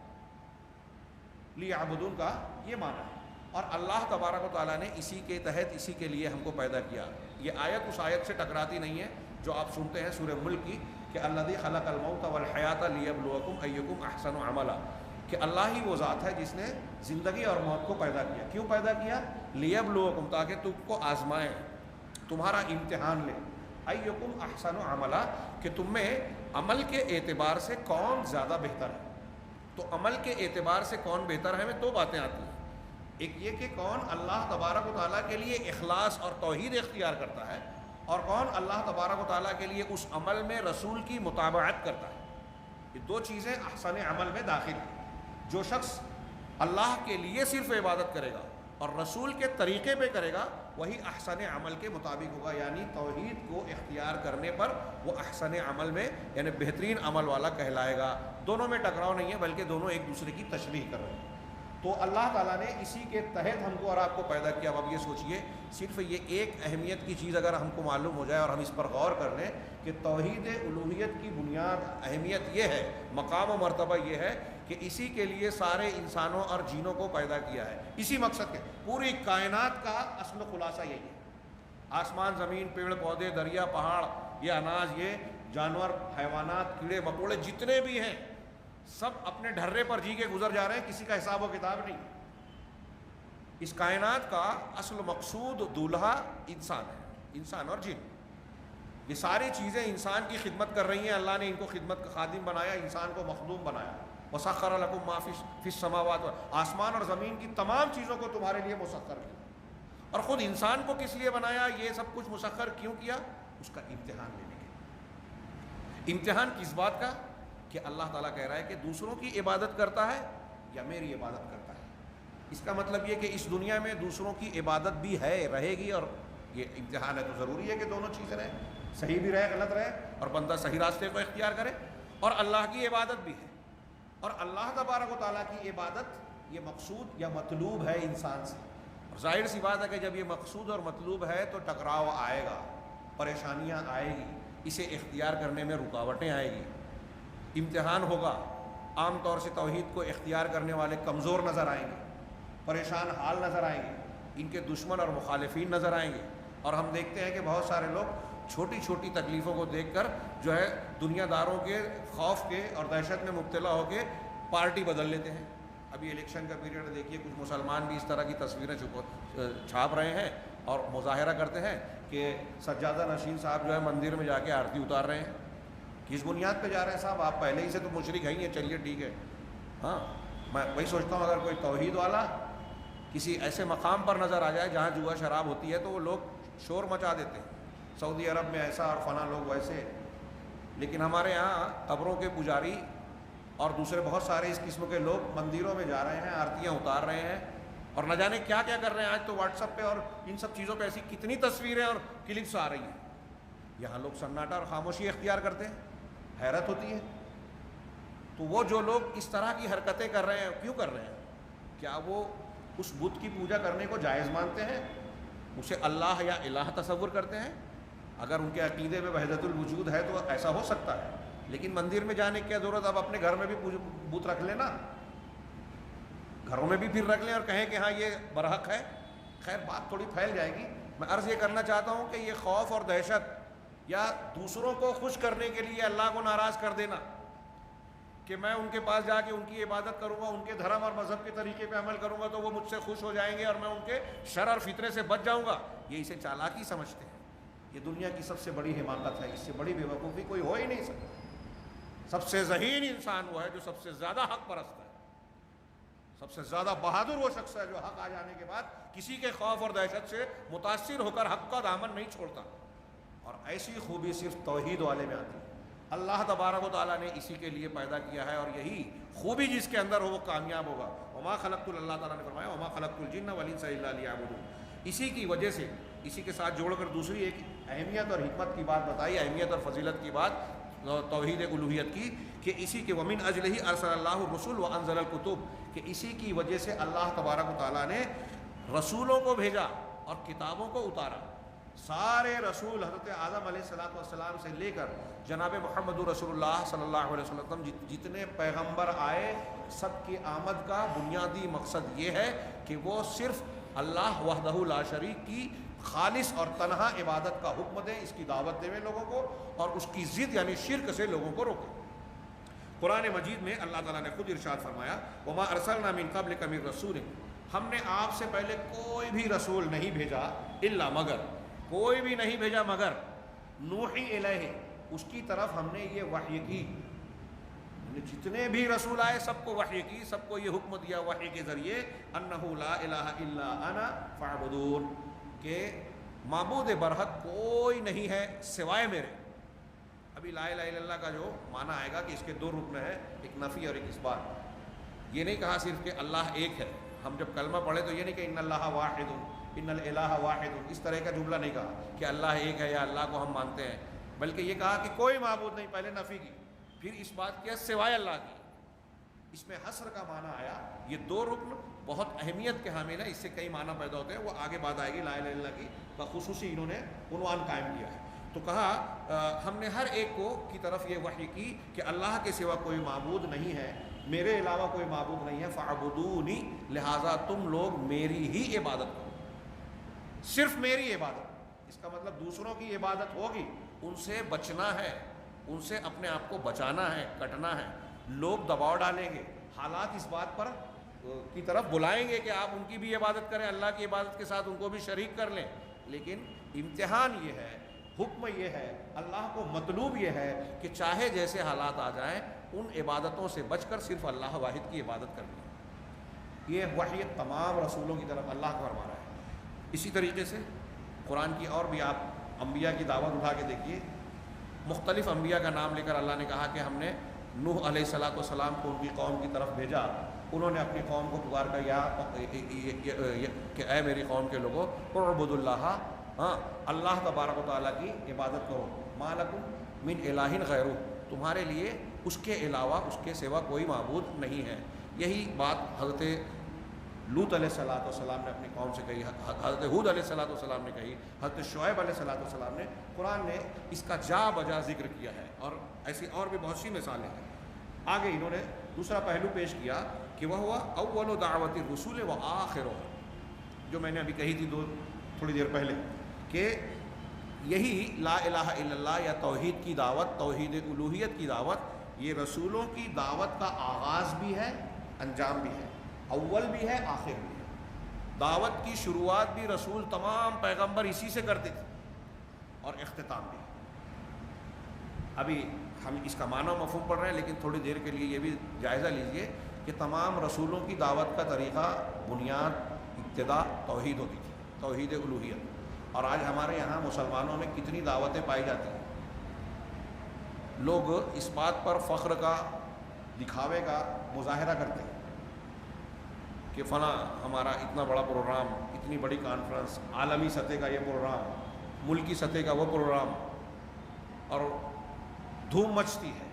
لیعبدون کا یہ معنی ہے، اور اللہ تبارک و تعالیٰ نے اسی کے تحت، اسی کے لیے ہم کو پیدا کیا۔ یہ آیت اس آیت سے ٹکراتی نہیں ہے جو آپ سنتے ہیں سورہ ملک کی کہ الذی خلق الموت والحیات لیبلوکم ایکم احسن عملا، کہ اللہ ہی وہ ذات ہے جس نے زندگی اور موت کو پیدا کیا۔ کیوں پیدا کیا؟ لیبلوکم، تاکہ تم کو آزمائے، تمہارا امتحان لے۔ ایکم احسن عملا، کہ تم میں عمل کے اعتبار سے کون زیادہ بہتر ہے۔ تو عمل کے اعتبار سے کون بہتر ہے، میں دو باتیں آتی ہیں۔ ایک یہ کہ کون اللہ تبارک و تعالیٰ کے لیے اخلاص اور توحید اختیار کرتا ہے، اور کون اللہ تبارک و تعالیٰ کے لیے اس عمل میں رسول کی مطابقت کرتا ہے۔ یہ دو چیزیں احسن عمل میں داخل ہیں۔ جو شخص اللہ کے لیے صرف عبادت کرے گا اور رسول کے طریقے پہ کرے گا، وہی احسن عمل کے مطابق ہوگا، یعنی توحید کو اختیار کرنے پر وہ احسن عمل میں، یعنی بہترین عمل والا کہلائے گا۔ دونوں میں ٹکراؤ نہیں ہے، بلکہ دونوں ایک دوسرے کی تشریح کر رہے ہیں۔ تو اللہ تعالیٰ نے اسی کے تحت ہم کو اور آپ کو پیدا کیا۔ اب یہ سوچئے، صرف یہ ایک اہمیت کی چیز اگر ہم کو معلوم ہو جائے اور ہم اس پر غور کر لیں کہ توحید الوہیت کی بنیاد، اہمیت یہ ہے، مقام و مرتبہ یہ ہے کہ اسی کے لیے سارے انسانوں اور جینوں کو پیدا کیا ہے، اسی مقصد کے۔ پوری کائنات کا اصل خلاصہ یہی ہے۔ آسمان، زمین، پیڑ پودے، دریا، پہاڑ، یہ اناج، یہ جانور، حیوانات، کیڑے مکوڑے جتنے بھی ہیں، سب اپنے ڈھرے پر جی کے گزر جا رہے ہیں، کسی کا حساب و کتاب نہیں۔ اس کائنات کا اصل مقصود دولہا انسان ہے، انسان اور جن۔ یہ ساری چیزیں انسان کی خدمت کر رہی ہیں، اللہ نے ان کو خدمت کا خادم بنایا، انسان کو مخدوم بنایا۔ وَسَخَّرَ لَكُم مَّا فِي السَّمَاوَاتِ، آسمان اور زمین کی تمام چیزوں کو تمہارے لیے مسخر کیا۔ اور خود انسان کو کس لیے بنایا، یہ سب کچھ مسخر کیوں کیا؟ اس کا امتحان لینے کے لیے۔ امتحان کس بات کا؟ کہ اللہ تعالیٰ کہہ رہا ہے کہ دوسروں کی عبادت کرتا ہے یا میری عبادت کرتا ہے۔ اس کا مطلب یہ کہ اس دنیا میں دوسروں کی عبادت بھی ہے، رہے گی، اور یہ امتحان ہے تو ضروری ہے کہ دونوں چیزیں رہیں، صحیح بھی رہے، غلط رہے، اور بندہ صحیح راستے کو اختیار کرے، اور اللہ کی عبادت بھی ہے۔ اور اللہ تبارک و تعالیٰ کی عبادت یہ مقصود یا مطلوب ہے انسان سے۔ اور ظاہر سی بات ہے کہ جب یہ مقصود اور مطلوب ہے تو ٹکراؤ آئے گا، پریشانیاں آئے گی، اسے اختیار کرنے میں رکاوٹیں آئے گی، امتحان ہوگا۔ عام طور سے توحید کو اختیار کرنے والے کمزور نظر آئیں گے، پریشان حال نظر آئیں گے، ان کے دشمن اور مخالفین نظر آئیں گے۔ اور ہم دیکھتے ہیں کہ بہت سارے لوگ چھوٹی چھوٹی تکلیفوں کو دیکھ کر جو ہے دنیا داروں کے خوف کے اور دہشت میں مبتلا ہو کے پارٹی بدل لیتے ہیں۔ ابھی الیکشن کا پیریڈ دیکھیے، کچھ مسلمان بھی اس طرح کی تصویریں چھاپ رہے ہیں اور مظاہرہ کرتے ہیں کہ سجادہ نشین صاحب جو ہے مندر میں جا کے آرتی اتار رہے ہیں۔ کس بنیاد پہ جا رہے ہیں صاحب؟ آپ پہلے ہی سے تو مشرک ہیں ہی ہیں، چلیے ٹھیک ہے۔ ہاں، میں وہی سوچتا ہوں، اگر کوئی توحید والا کسی ایسے مقام پر نظر آ جائے جہاں جوا شراب ہوتی ہے تو وہ لوگ شور مچا دیتے ہیں، سعودی عرب میں ایسا اور فلاں لوگ ویسے۔ لیکن ہمارے یہاں قبروں کے پجاری اور دوسرے بہت سارے اس قسم کے لوگ مندروں میں جا رہے ہیں، آرتیاں اتار رہے ہیں، اور نہ جانے کیا کیا کر رہے ہیں۔ آج تو واٹس ایپ پہ اور ان سب چیزوں پہ ایسی کتنی تصویریں اور کلپس آ رہی ہیں۔ یہاں لوگ سناٹا اور خاموشی اختیار کرتے ہیں، حیرت ہوتی ہے۔ تو وہ جو لوگ اس طرح کی حرکتیں کر رہے ہیں، کیوں کر رہے ہیں؟ کیا وہ اس بت کی پوجا کرنے کو جائز مانتے ہیں؟ اسے اللہ یا الہ تصور کرتے ہیں؟ اگر ان کے عقیدے میں وحدت الوجود ہے تو ایسا ہو سکتا ہے، لیکن مندر میں جانے کی کیا ضرورت؟ اب اپنے گھر میں بھی بت رکھ لیں نا، گھروں میں بھی پھر رکھ لیں اور کہیں کہ ہاں یہ برحق ہے. خیر بات تھوڑی پھیل جائے گی. میں عرض یہ کرنا چاہتا ہوں کہ یہ خوف اور دہشت یا دوسروں کو خوش کرنے کے لیے اللہ کو ناراض کر دینا کہ میں ان کے پاس جا کے ان کی عبادت کروں گا، ان کے دھرم اور مذہب کے طریقے پہ عمل کروں گا تو وہ مجھ سے خوش ہو جائیں گے اور میں ان کے شر اور فتنے سے بچ جاؤں گا، یہ اسے چالاکی سمجھتے ہیں. یہ دنیا کی سب سے بڑی حماقت ہے، اس سے بڑی بے وقوفی کوئی ہو ہی نہیں سکتی. سب سے ذہین انسان وہ ہے جو سب سے زیادہ حق پرست ہے، سب سے زیادہ بہادر وہ شخص ہے جو حق آ جانے کے بعد کسی کے خوف اور دہشت سے متاثر ہو کر حق کا دامن نہیں چھوڑتا. اور ایسی خوبی صرف توحید والے میں آتی ہے. اللہ تبارک و تعالیٰ نے اسی کے لیے پیدا کیا ہے، اور یہی خوبی جس کے اندر ہو وہ کامیاب ہوگا. وما خلقت اللہ تعالیٰ نے فرمایا وما خلقت الجن والانس الا لیعبدون. اسی کی وجہ سے اسی کے ساتھ جوڑ کر دوسری ایک اہمیت اور حکمت کی بات بتائی، اہمیت اور فضیلت کی بات توحید الوہیت کی، کہ اسی کے ومن اجلہ ارسل اللہ الرسل وانزل الکتب، کہ اسی کی وجہ سے اللہ تبارک و تعالیٰ نے رسولوں کو بھیجا اور کتابوں کو اتارا. سارے رسول حضرت آدم علیہ السلام سے لے کر جناب محمد رسول اللہ صلی اللہ علیہ وسلم جتنے پیغمبر آئے، سب کی آمد کا بنیادی مقصد یہ ہے کہ وہ صرف اللہ وحدہ لا شریک کی خالص اور تنہا عبادت کا حکم دیں، اس کی دعوت دیں لوگوں کو، اور اس کی ضد یعنی شرک سے لوگوں کو روکیں. قرآن مجید میں اللہ تعالیٰ نے خود ارشاد فرمایا وما ارسلنا من قبلک من رسول، ہم نے آپ سے پہلے کوئی بھی رسول نہیں بھیجا الا مگر، کوئی بھی نہیں بھیجا مگر نوحی الیہ، اس کی طرف ہم نے یہ وحی کی. جتنے بھی رسول آئے سب کو وحی کی، سب کو یہ حکم دیا وحی کے ذریعے انہ لا الہ الا انا فاعبدون، کہ معبود برحق کوئی نہیں ہے سوائے میرے. ابھی لا الہ الا اللہ کا جو معنی آئے گا کہ اس کے دو رکن ہیں، ایک نفی اور ایک اثبات. یہ نہیں کہا صرف کہ اللہ ایک ہے. ہم جب کلمہ پڑھے تو یہ نہیں کہ ان اللہ واحد ان الالہ واحد، اس طرح کا جملہ نہیں کہا کہ اللہ ایک ہے یا اللہ کو ہم مانتے ہیں، بلکہ یہ کہا کہ کوئی معبود نہیں، پہلے نفی کی پھر اس بات کیا سوائے اللہ کی. اس میں حصر کا معنی آیا. یہ دو رکن بہت اہمیت کے حامل ہیں، اس سے کئی معنی پیدا ہوتے ہیں، وہ آگے بات آئے گی. لا الہ الا اللہ کی بخصوصی انہوں نے عنوان قائم کیا ہے. تو کہا ہم نے ہر ایک کو کی طرف یہ وحی کی کہ اللہ کے سوا کوئی معبود نہیں ہے، میرے علاوہ کوئی معبود نہیں ہے، فاعبدونی، لہٰذا تم لوگ میری ہی عبادت کرو، صرف میری عبادت. اس کا مطلب دوسروں کی عبادت ہوگی، ان سے بچنا ہے، ان سے اپنے آپ کو بچانا ہے، کٹنا ہے. لوگ دباؤ ڈالیں گے، حالات اس بات پر کی طرف بلائیں گے کہ آپ ان کی بھی عبادت کریں، اللہ کی عبادت کے ساتھ ان کو بھی شریک کر لیں. لیکن امتحان یہ ہے، حکم یہ ہے، اللہ کو مطلوب یہ ہے کہ چاہے جیسے حالات آ جائیں ان عبادتوں سے بچ کر صرف اللہ واحد کی عبادت کرنی. یہ وحی تمام رسولوں کی طرف اللہ کا فرما رہا ہے. اسی طریقے سے قرآن کی اور بھی آپ انبیاء کی دعوت اٹھا کے دیکھیے. مختلف انبیاء کا نام لے کر اللہ نے کہا کہ ہم نے نوح علیہ السلام کو ان کی قوم کی طرف بھیجا. انہوں نے اپنی قوم کو پکار کر کہ اے میری قوم کے لوگوں اعبدوا اللہ، ہاں اللہ تبارک و تعالیٰ کی عبادت کرو. ما لکم من الہ غیرہ، تمہارے لیے اس کے علاوہ اس کے سوا کوئی معبود نہیں ہے. یہی بات حضرت لوط علیہ السلام نے اپنی قوم سے کہی، حضرت ہود علیہ السلام نے کہی، حضرت شعیب علیہ السلام نے. قرآن نے اس کا جا بجا ذکر کیا ہے، اور ایسی اور بھی بہت سی مثالیں ہیں. آگے انہوں نے دوسرا پہلو پیش کیا کہ وہ ہوا اول دعوت الرسول و آخرہ، جو میں نے ابھی کہی تھی تھوڑی دیر پہلے، کہ یہی لا الہ الا اللہ یا توحید کی دعوت، توحید الوہیت کی دعوت، یہ رسولوں کی دعوت کا آغاز بھی ہے، انجام بھی ہے، اول بھی ہے، آخر بھی ہے. دعوت کی شروعات بھی رسول تمام پیغمبر اسی سے کرتے تھے، اور اختتام بھی. ابھی ہم اس کا معنی و مفہوم پڑھ رہے ہیں، لیکن تھوڑی دیر کے لیے یہ بھی جائزہ لیجئے کہ تمام رسولوں کی دعوت کا طریقہ، بنیاد، ابتدا توحید ہوتی تھی، توحید الوہیت. اور آج ہمارے یہاں مسلمانوں میں کتنی دعوتیں پائی جاتی ہیں. لوگ اس بات پر فخر کا، دکھاوے کا مظاہرہ کرتے ہیں کہ فلاں ہمارا اتنا بڑا پروگرام، اتنی بڑی کانفرنس، عالمی سطح کا یہ پروگرام، ملکی سطح کا وہ پروگرام، اور دھوم مچتی ہے.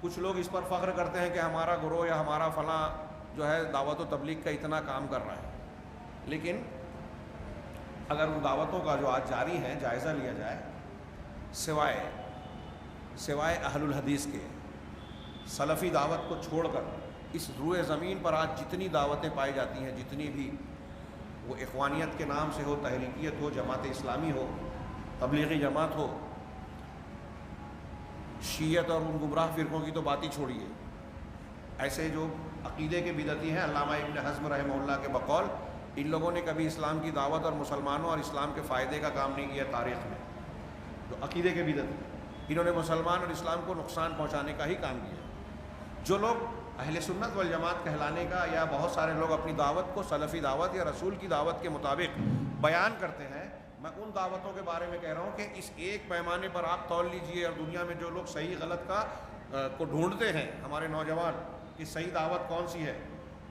کچھ لوگ اس پر فخر کرتے ہیں کہ ہمارا گروہ یا ہمارا فلاں جو ہے دعوت و تبلیغ کا اتنا کام کر رہا ہے، لیکن اگر ان دعوتوں کا جو آج جاری ہے جائزہ لیا جائے، سوائے اہل الحدیث کے، سلفی دعوت کو چھوڑ کر اس روئے زمین پر آج جتنی دعوتیں پائی جاتی ہیں، جتنی بھی، وہ اخوانیت کے نام سے ہو، تحریکیت ہو، جماعت اسلامی ہو، تبلیغی جماعت ہو، شیعت اور ان گمراہ فرقوں کی تو بات ہی چھوڑیے، ایسے جو عقیدے کے بدعتی ہیں، علامہ ابن حزم رحمہ اللہ کے بقول ان لوگوں نے کبھی اسلام کی دعوت اور مسلمانوں اور اسلام کے فائدے کا کام نہیں کیا تاریخ میں، جو عقیدے کے بدعتی، انہوں نے مسلمان اور اسلام کو نقصان پہنچانے کا ہی کام کیا۔ جو لوگ اہل سنت والجماعت کہلانے کا، یا بہت سارے لوگ اپنی دعوت کو سلفی دعوت یا رسول کی دعوت کے مطابق بیان کرتے ہیں، میں ان دعوتوں کے بارے میں کہہ رہا ہوں کہ اس ایک پیمانے پر آپ تول لیجئے، اور دنیا میں جو لوگ صحیح غلط کو ڈھونڈتے ہیں، ہمارے نوجوان، کہ صحیح دعوت کون سی ہے،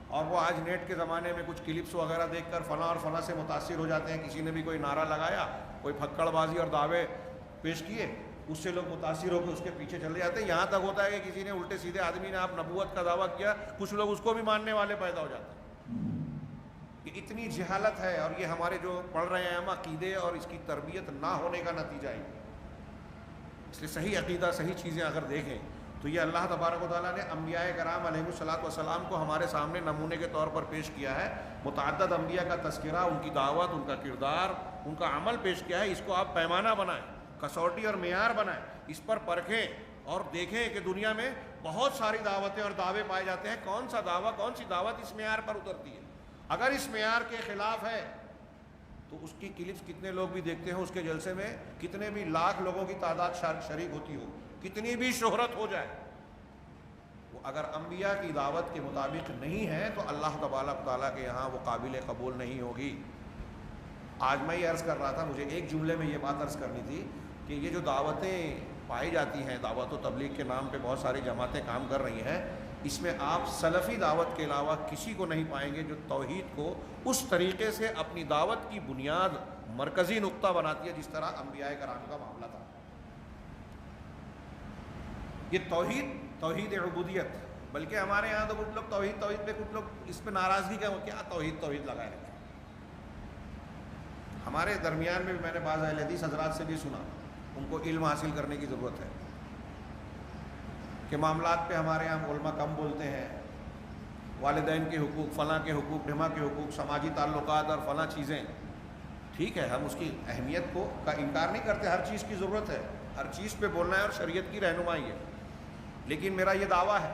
اور وہ آج نیٹ کے زمانے میں کچھ کلپس وغیرہ دیکھ کر فلاں اور فلاں سے متاثر ہو جاتے ہیں، کسی نے بھی کوئی نعرہ لگایا، کوئی پھکڑ بازی اور دعوے پیش کیے، اس سے لوگ متاثر ہو کے اس کے پیچھے چلے جاتے ہیں، یہاں تک ہوتا ہے کہ کسی نے الٹے سیدھے آدمی نے آپ نبوت کا دعویٰ کیا، کچھ لوگ اس کو بھی ماننے والے پیدا ہو جاتے ہیں۔ کہ اتنی جہالت ہے، اور یہ ہمارے جو پڑھ رہے ہیں ہم عقیدے اور اس کی تربیت نہ ہونے کا نتیجہ ہے۔ اس لیے صحیح عقیدہ، صحیح چیزیں اگر دیکھیں تو یہ اللہ تبارک و تعالیٰ نے انبیاء کرام علیہ الصلاۃ والسلام کو ہمارے سامنے نمونے کے طور پر پیش کیا ہے، متعدد انبیاء کا تذکرہ، ان کی دعوت، ان کا کردار، ان کا عمل پیش کیا ہے۔ اس کو آپ پیمانہ بنائیں، کسوٹی اور معیار بنائیں، اس پر پرکھیں اور دیکھیں کہ دنیا میں بہت ساری دعوتیں اور دعوے پائے جاتے ہیں، کون سا دعویٰ، کون سی دعوت اس معیار پر اترتی ہے۔ اگر اس معیار کے خلاف ہے تو اس کی کلپس کتنے لوگ بھی دیکھتے ہیں، اس کے جلسے میں کتنے بھی لاکھ لوگوں کی تعداد شریک ہوتی ہو، کتنی بھی شہرت ہو جائے، وہ اگر انبیاء کی دعوت کے مطابق نہیں ہے تو اللہ تبارک تعالیٰ کے یہاں وہ قابل قبول نہیں ہوگی۔ آج میں یہ عرض کر رہا تھا، مجھے ایک جملے میں یہ بات عرض کرنی تھی کہ یہ جو دعوتیں پائی جاتی ہیں، دعوت و تبلیغ کے نام پہ بہت ساری جماعتیں کام کر رہی ہیں، اس میں آپ سلفی دعوت کے علاوہ کسی کو نہیں پائیں گے جو توحید کو اس طریقے سے اپنی دعوت کی بنیاد، مرکزی نقطہ بناتی ہے جس طرح انبیاء کرام کا معاملہ تھا۔ یہ توحید عبودیت، بلکہ ہمارے یہاں تو کچھ لوگ توحید پہ، کچھ لوگ اس پہ ناراضگی کا کیا توحید لگائے رکھے۔ ہمارے درمیان میں بھی میں نے بعض اہل حدیث حضرات سے بھی سنا، ان کو علم حاصل کرنے کی ضرورت ہے کہ معاملات پہ ہمارے یہاں علماء کم بولتے ہیں، والدین کے حقوق، فلاں کے حقوق، ڈھما کے حقوق، سماجی تعلقات اور فلاں چیزیں، ٹھیک ہے، ہم اس کی اہمیت کا انکار نہیں کرتے، ہر چیز کی ضرورت ہے، ہر چیز پہ بولنا ہے اور شریعت کی رہنمائی ہے، لیکن میرا یہ دعویٰ ہے،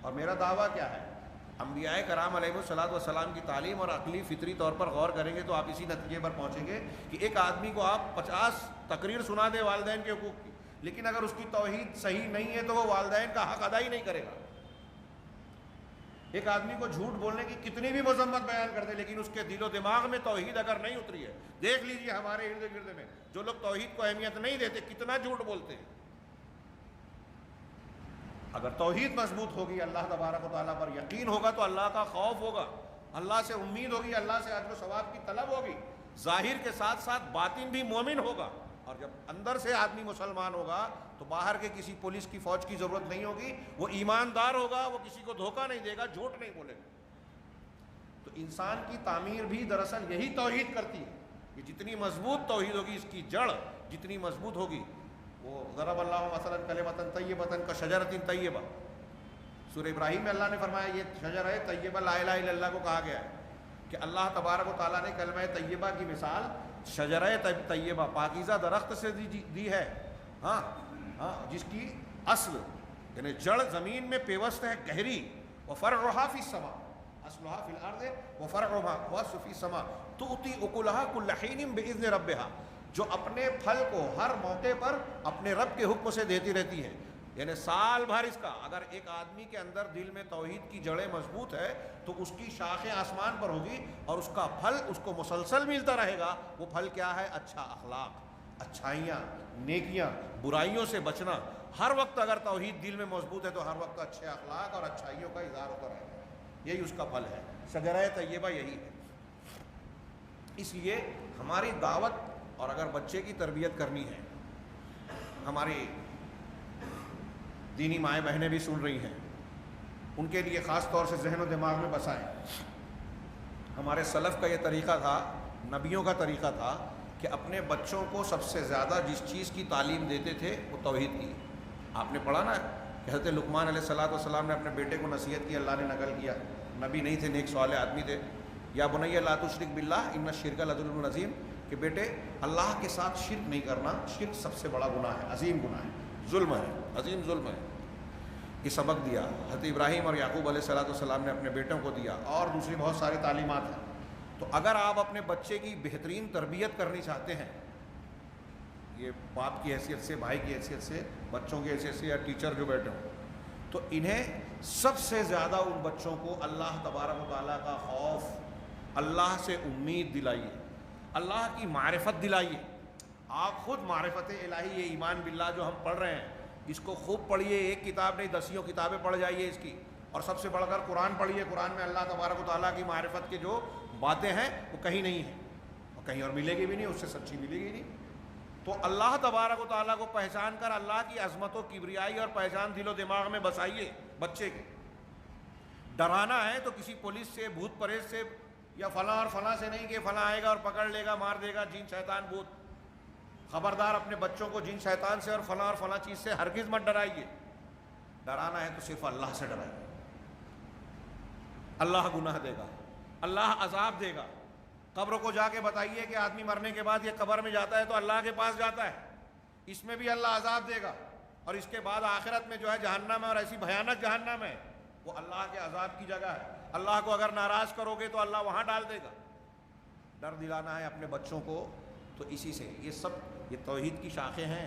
اور میرا دعویٰ کیا ہے، انبیاء کرام علیہ الصلاۃ والسلام کی تعلیم اور عقلی فطری طور پر غور کریں گے تو آپ اسی نتیجے پر پہنچیں گے کہ ایک آدمی کو آپ 50 تقریر سنا دیں والدین کے حقوق کی، لیکن اگر اس کی توحید صحیح نہیں ہے تو وہ والدین کا حق ادا ہی نہیں کرے گا۔ ایک آدمی کو جھوٹ بولنے کی کتنی بھی مذمت بیان کر دے، لیکن اس کے دل و دماغ میں توحید اگر نہیں اتری ہے، دیکھ لیجئے ہمارے ارد گرد میں جو لوگ توحید کو اہمیت نہیں دیتے کتنا جھوٹ بولتے ہیں۔ اگر توحید مضبوط ہوگی، اللہ تبارک و تعالیٰ پر یقین ہوگا تو اللہ کا خوف ہوگا، اللہ سے امید ہوگی، اللہ سے اجر و ثواب کی طلب ہوگی، ظاہر کے ساتھ ساتھ باطن بھی مومن ہوگا، اور جب اندر سے آدمی مسلمان ہوگا تو باہر کے کسی پولیس کی فوج کی ضرورت نہیں ہوگی، وہ ایماندار ہوگا، وہ کسی کو دھوکہ نہیں دے گا، جھوٹ نہیں بولے گا۔ تو انسان کی تعمیر بھی دراصل یہی توحید کرتی ہے کہ جتنی مضبوط توحید ہوگی، اس کی جڑ جتنی مضبوط ہوگی، وہ ضرب اللہ مثلا کلمۃ طیبۃ کشجرۃ طیبہ، سورہ ابراہیم میں اللہ نے فرمایا یہ شجرہ طیبہ لا الہ الا اللہ کو کہا گیا ہے کہ اللہ تبارک و تعالیٰ نے کلمہ طیبہ کی مثال شجرہ طیبہ، پاکیزہ درخت سے دی ہے، ہاں جس کی اصل یعنی جڑ زمین میں پیوست ہے، گہری، وفرعھا فی السماء، اصلھا فی الارض وفرعھا فی السماء تؤتی اکلھا کل حین باذن ربھا، جو اپنے پھل کو ہر موقع پر اپنے رب کے حکم سے دیتی رہتی ہے، یعنی سال بھر اس کا، اگر ایک آدمی کے اندر دل میں توحید کی جڑیں مضبوط ہے تو اس کی شاخیں آسمان پر ہوگی اور اس کا پھل اس کو مسلسل ملتا رہے گا۔ وہ پھل کیا ہے؟ اچھا اخلاق، اچھائیاں، نیکیاں، برائیوں سے بچنا۔ ہر وقت اگر توحید دل میں مضبوط ہے تو ہر وقت اچھے اخلاق اور اچھائیوں کا اظہار ہوتا رہے گا، یہی اس کا پھل ہے، شجرہ طیبہ یہی ہے۔ اس لیے ہماری دعوت، اور اگر بچے کی تربیت کرنی ہے، ہماری دینی مائیں بہنیں بھی سن رہی ہیں، ان کے لیے خاص طور سے ذہن و دماغ میں بسائیں۔ ہمارے سلف کا یہ طریقہ تھا، نبیوں کا طریقہ تھا کہ اپنے بچوں کو سب سے زیادہ جس چیز کی تعلیم دیتے تھے وہ توحید کی۔ آپ نے پڑھا نا کہ حضرت لقمان علیہ السلام نے اپنے بیٹے کو نصیحت کی، اللہ نے نقل کیا، نبی نہیں تھے، نیک صالح آدمی تھے، یا بنی لا تشرک باللہ ان الشرک لظلم عظیم، کہ بیٹے اللہ کے ساتھ شرک نہیں کرنا، شرک سب سے بڑا گناہ ہے، عظیم گناہ ہے، ظلم ہے، عظیم ظلم ہے۔ یہ سبق دیا حضرت ابراہیم اور یعقوب علیہ السلام نے اپنے بیٹوں کو دیا، اور دوسری بہت ساری تعلیمات ہیں۔ تو اگر آپ اپنے بچے کی بہترین تربیت کرنی چاہتے ہیں، یہ باپ کی حیثیت سے، بھائی کی حیثیت سے، بچوں کی حیثیت سے، یا ٹیچر جو بیٹھے ہوں، تو انہیں سب سے زیادہ ان بچوں کو اللہ تبارک و تعالیٰ کا خوف، اللہ سے امید دلائیے، اللہ کی معرفت دلائیے۔ آپ خود معرفت الہی، یہ ایمان باللہ جو ہم پڑھ رہے ہیں، اس کو خوب پڑھیے، ایک کتاب نہیں دسیوں کتابیں پڑھ جائیے اس کی، اور سب سے بڑھ کر قرآن پڑھیے۔ قرآن میں اللہ تبارک و تعالیٰ کی معرفت کے جو باتیں ہیں وہ کہیں نہیں ہیں، اور کہیں اور ملے گی بھی نہیں، اس سے سچی ملے گی نہیں۔ تو اللہ تبارک و تعالیٰ کو پہچان کر اللہ کی عظمت و کبریائی اور پہچان دل و دماغ میں بسائیے بچے کے۔ ڈرانا ہے تو کسی پولیس سے، بھوت پریت سے، یا فلاں اور فلاں سے نہیں کہ فلاں آئے گا اور پکڑ لے گا، مار دے گا، جن شیطان بھوت۔ خبردار، اپنے بچوں کو جن شیطان سے اور فلاں چیز سے ہرگز مت ڈرائیے۔ ڈرانا ہے تو صرف اللہ سے ڈرائیے۔ اللہ گناہ دے گا، اللہ عذاب دے گا۔ قبر کو جا کے بتائیے کہ آدمی مرنے کے بعد یہ قبر میں جاتا ہے تو اللہ کے پاس جاتا ہے، اس میں بھی اللہ عذاب دے گا، اور اس کے بعد آخرت میں جو ہے جہنم ہے، اور ایسی بھیانک جہنم ہے، وہ اللہ کے عذاب کی جگہ ہے۔ اللہ کو اگر ناراض کرو گے تو اللہ وہاں ڈال دے گا۔ ڈر دلانا ہے اپنے بچوں کو، تو اسی سے یہ توحید کی شاخیں ہیں،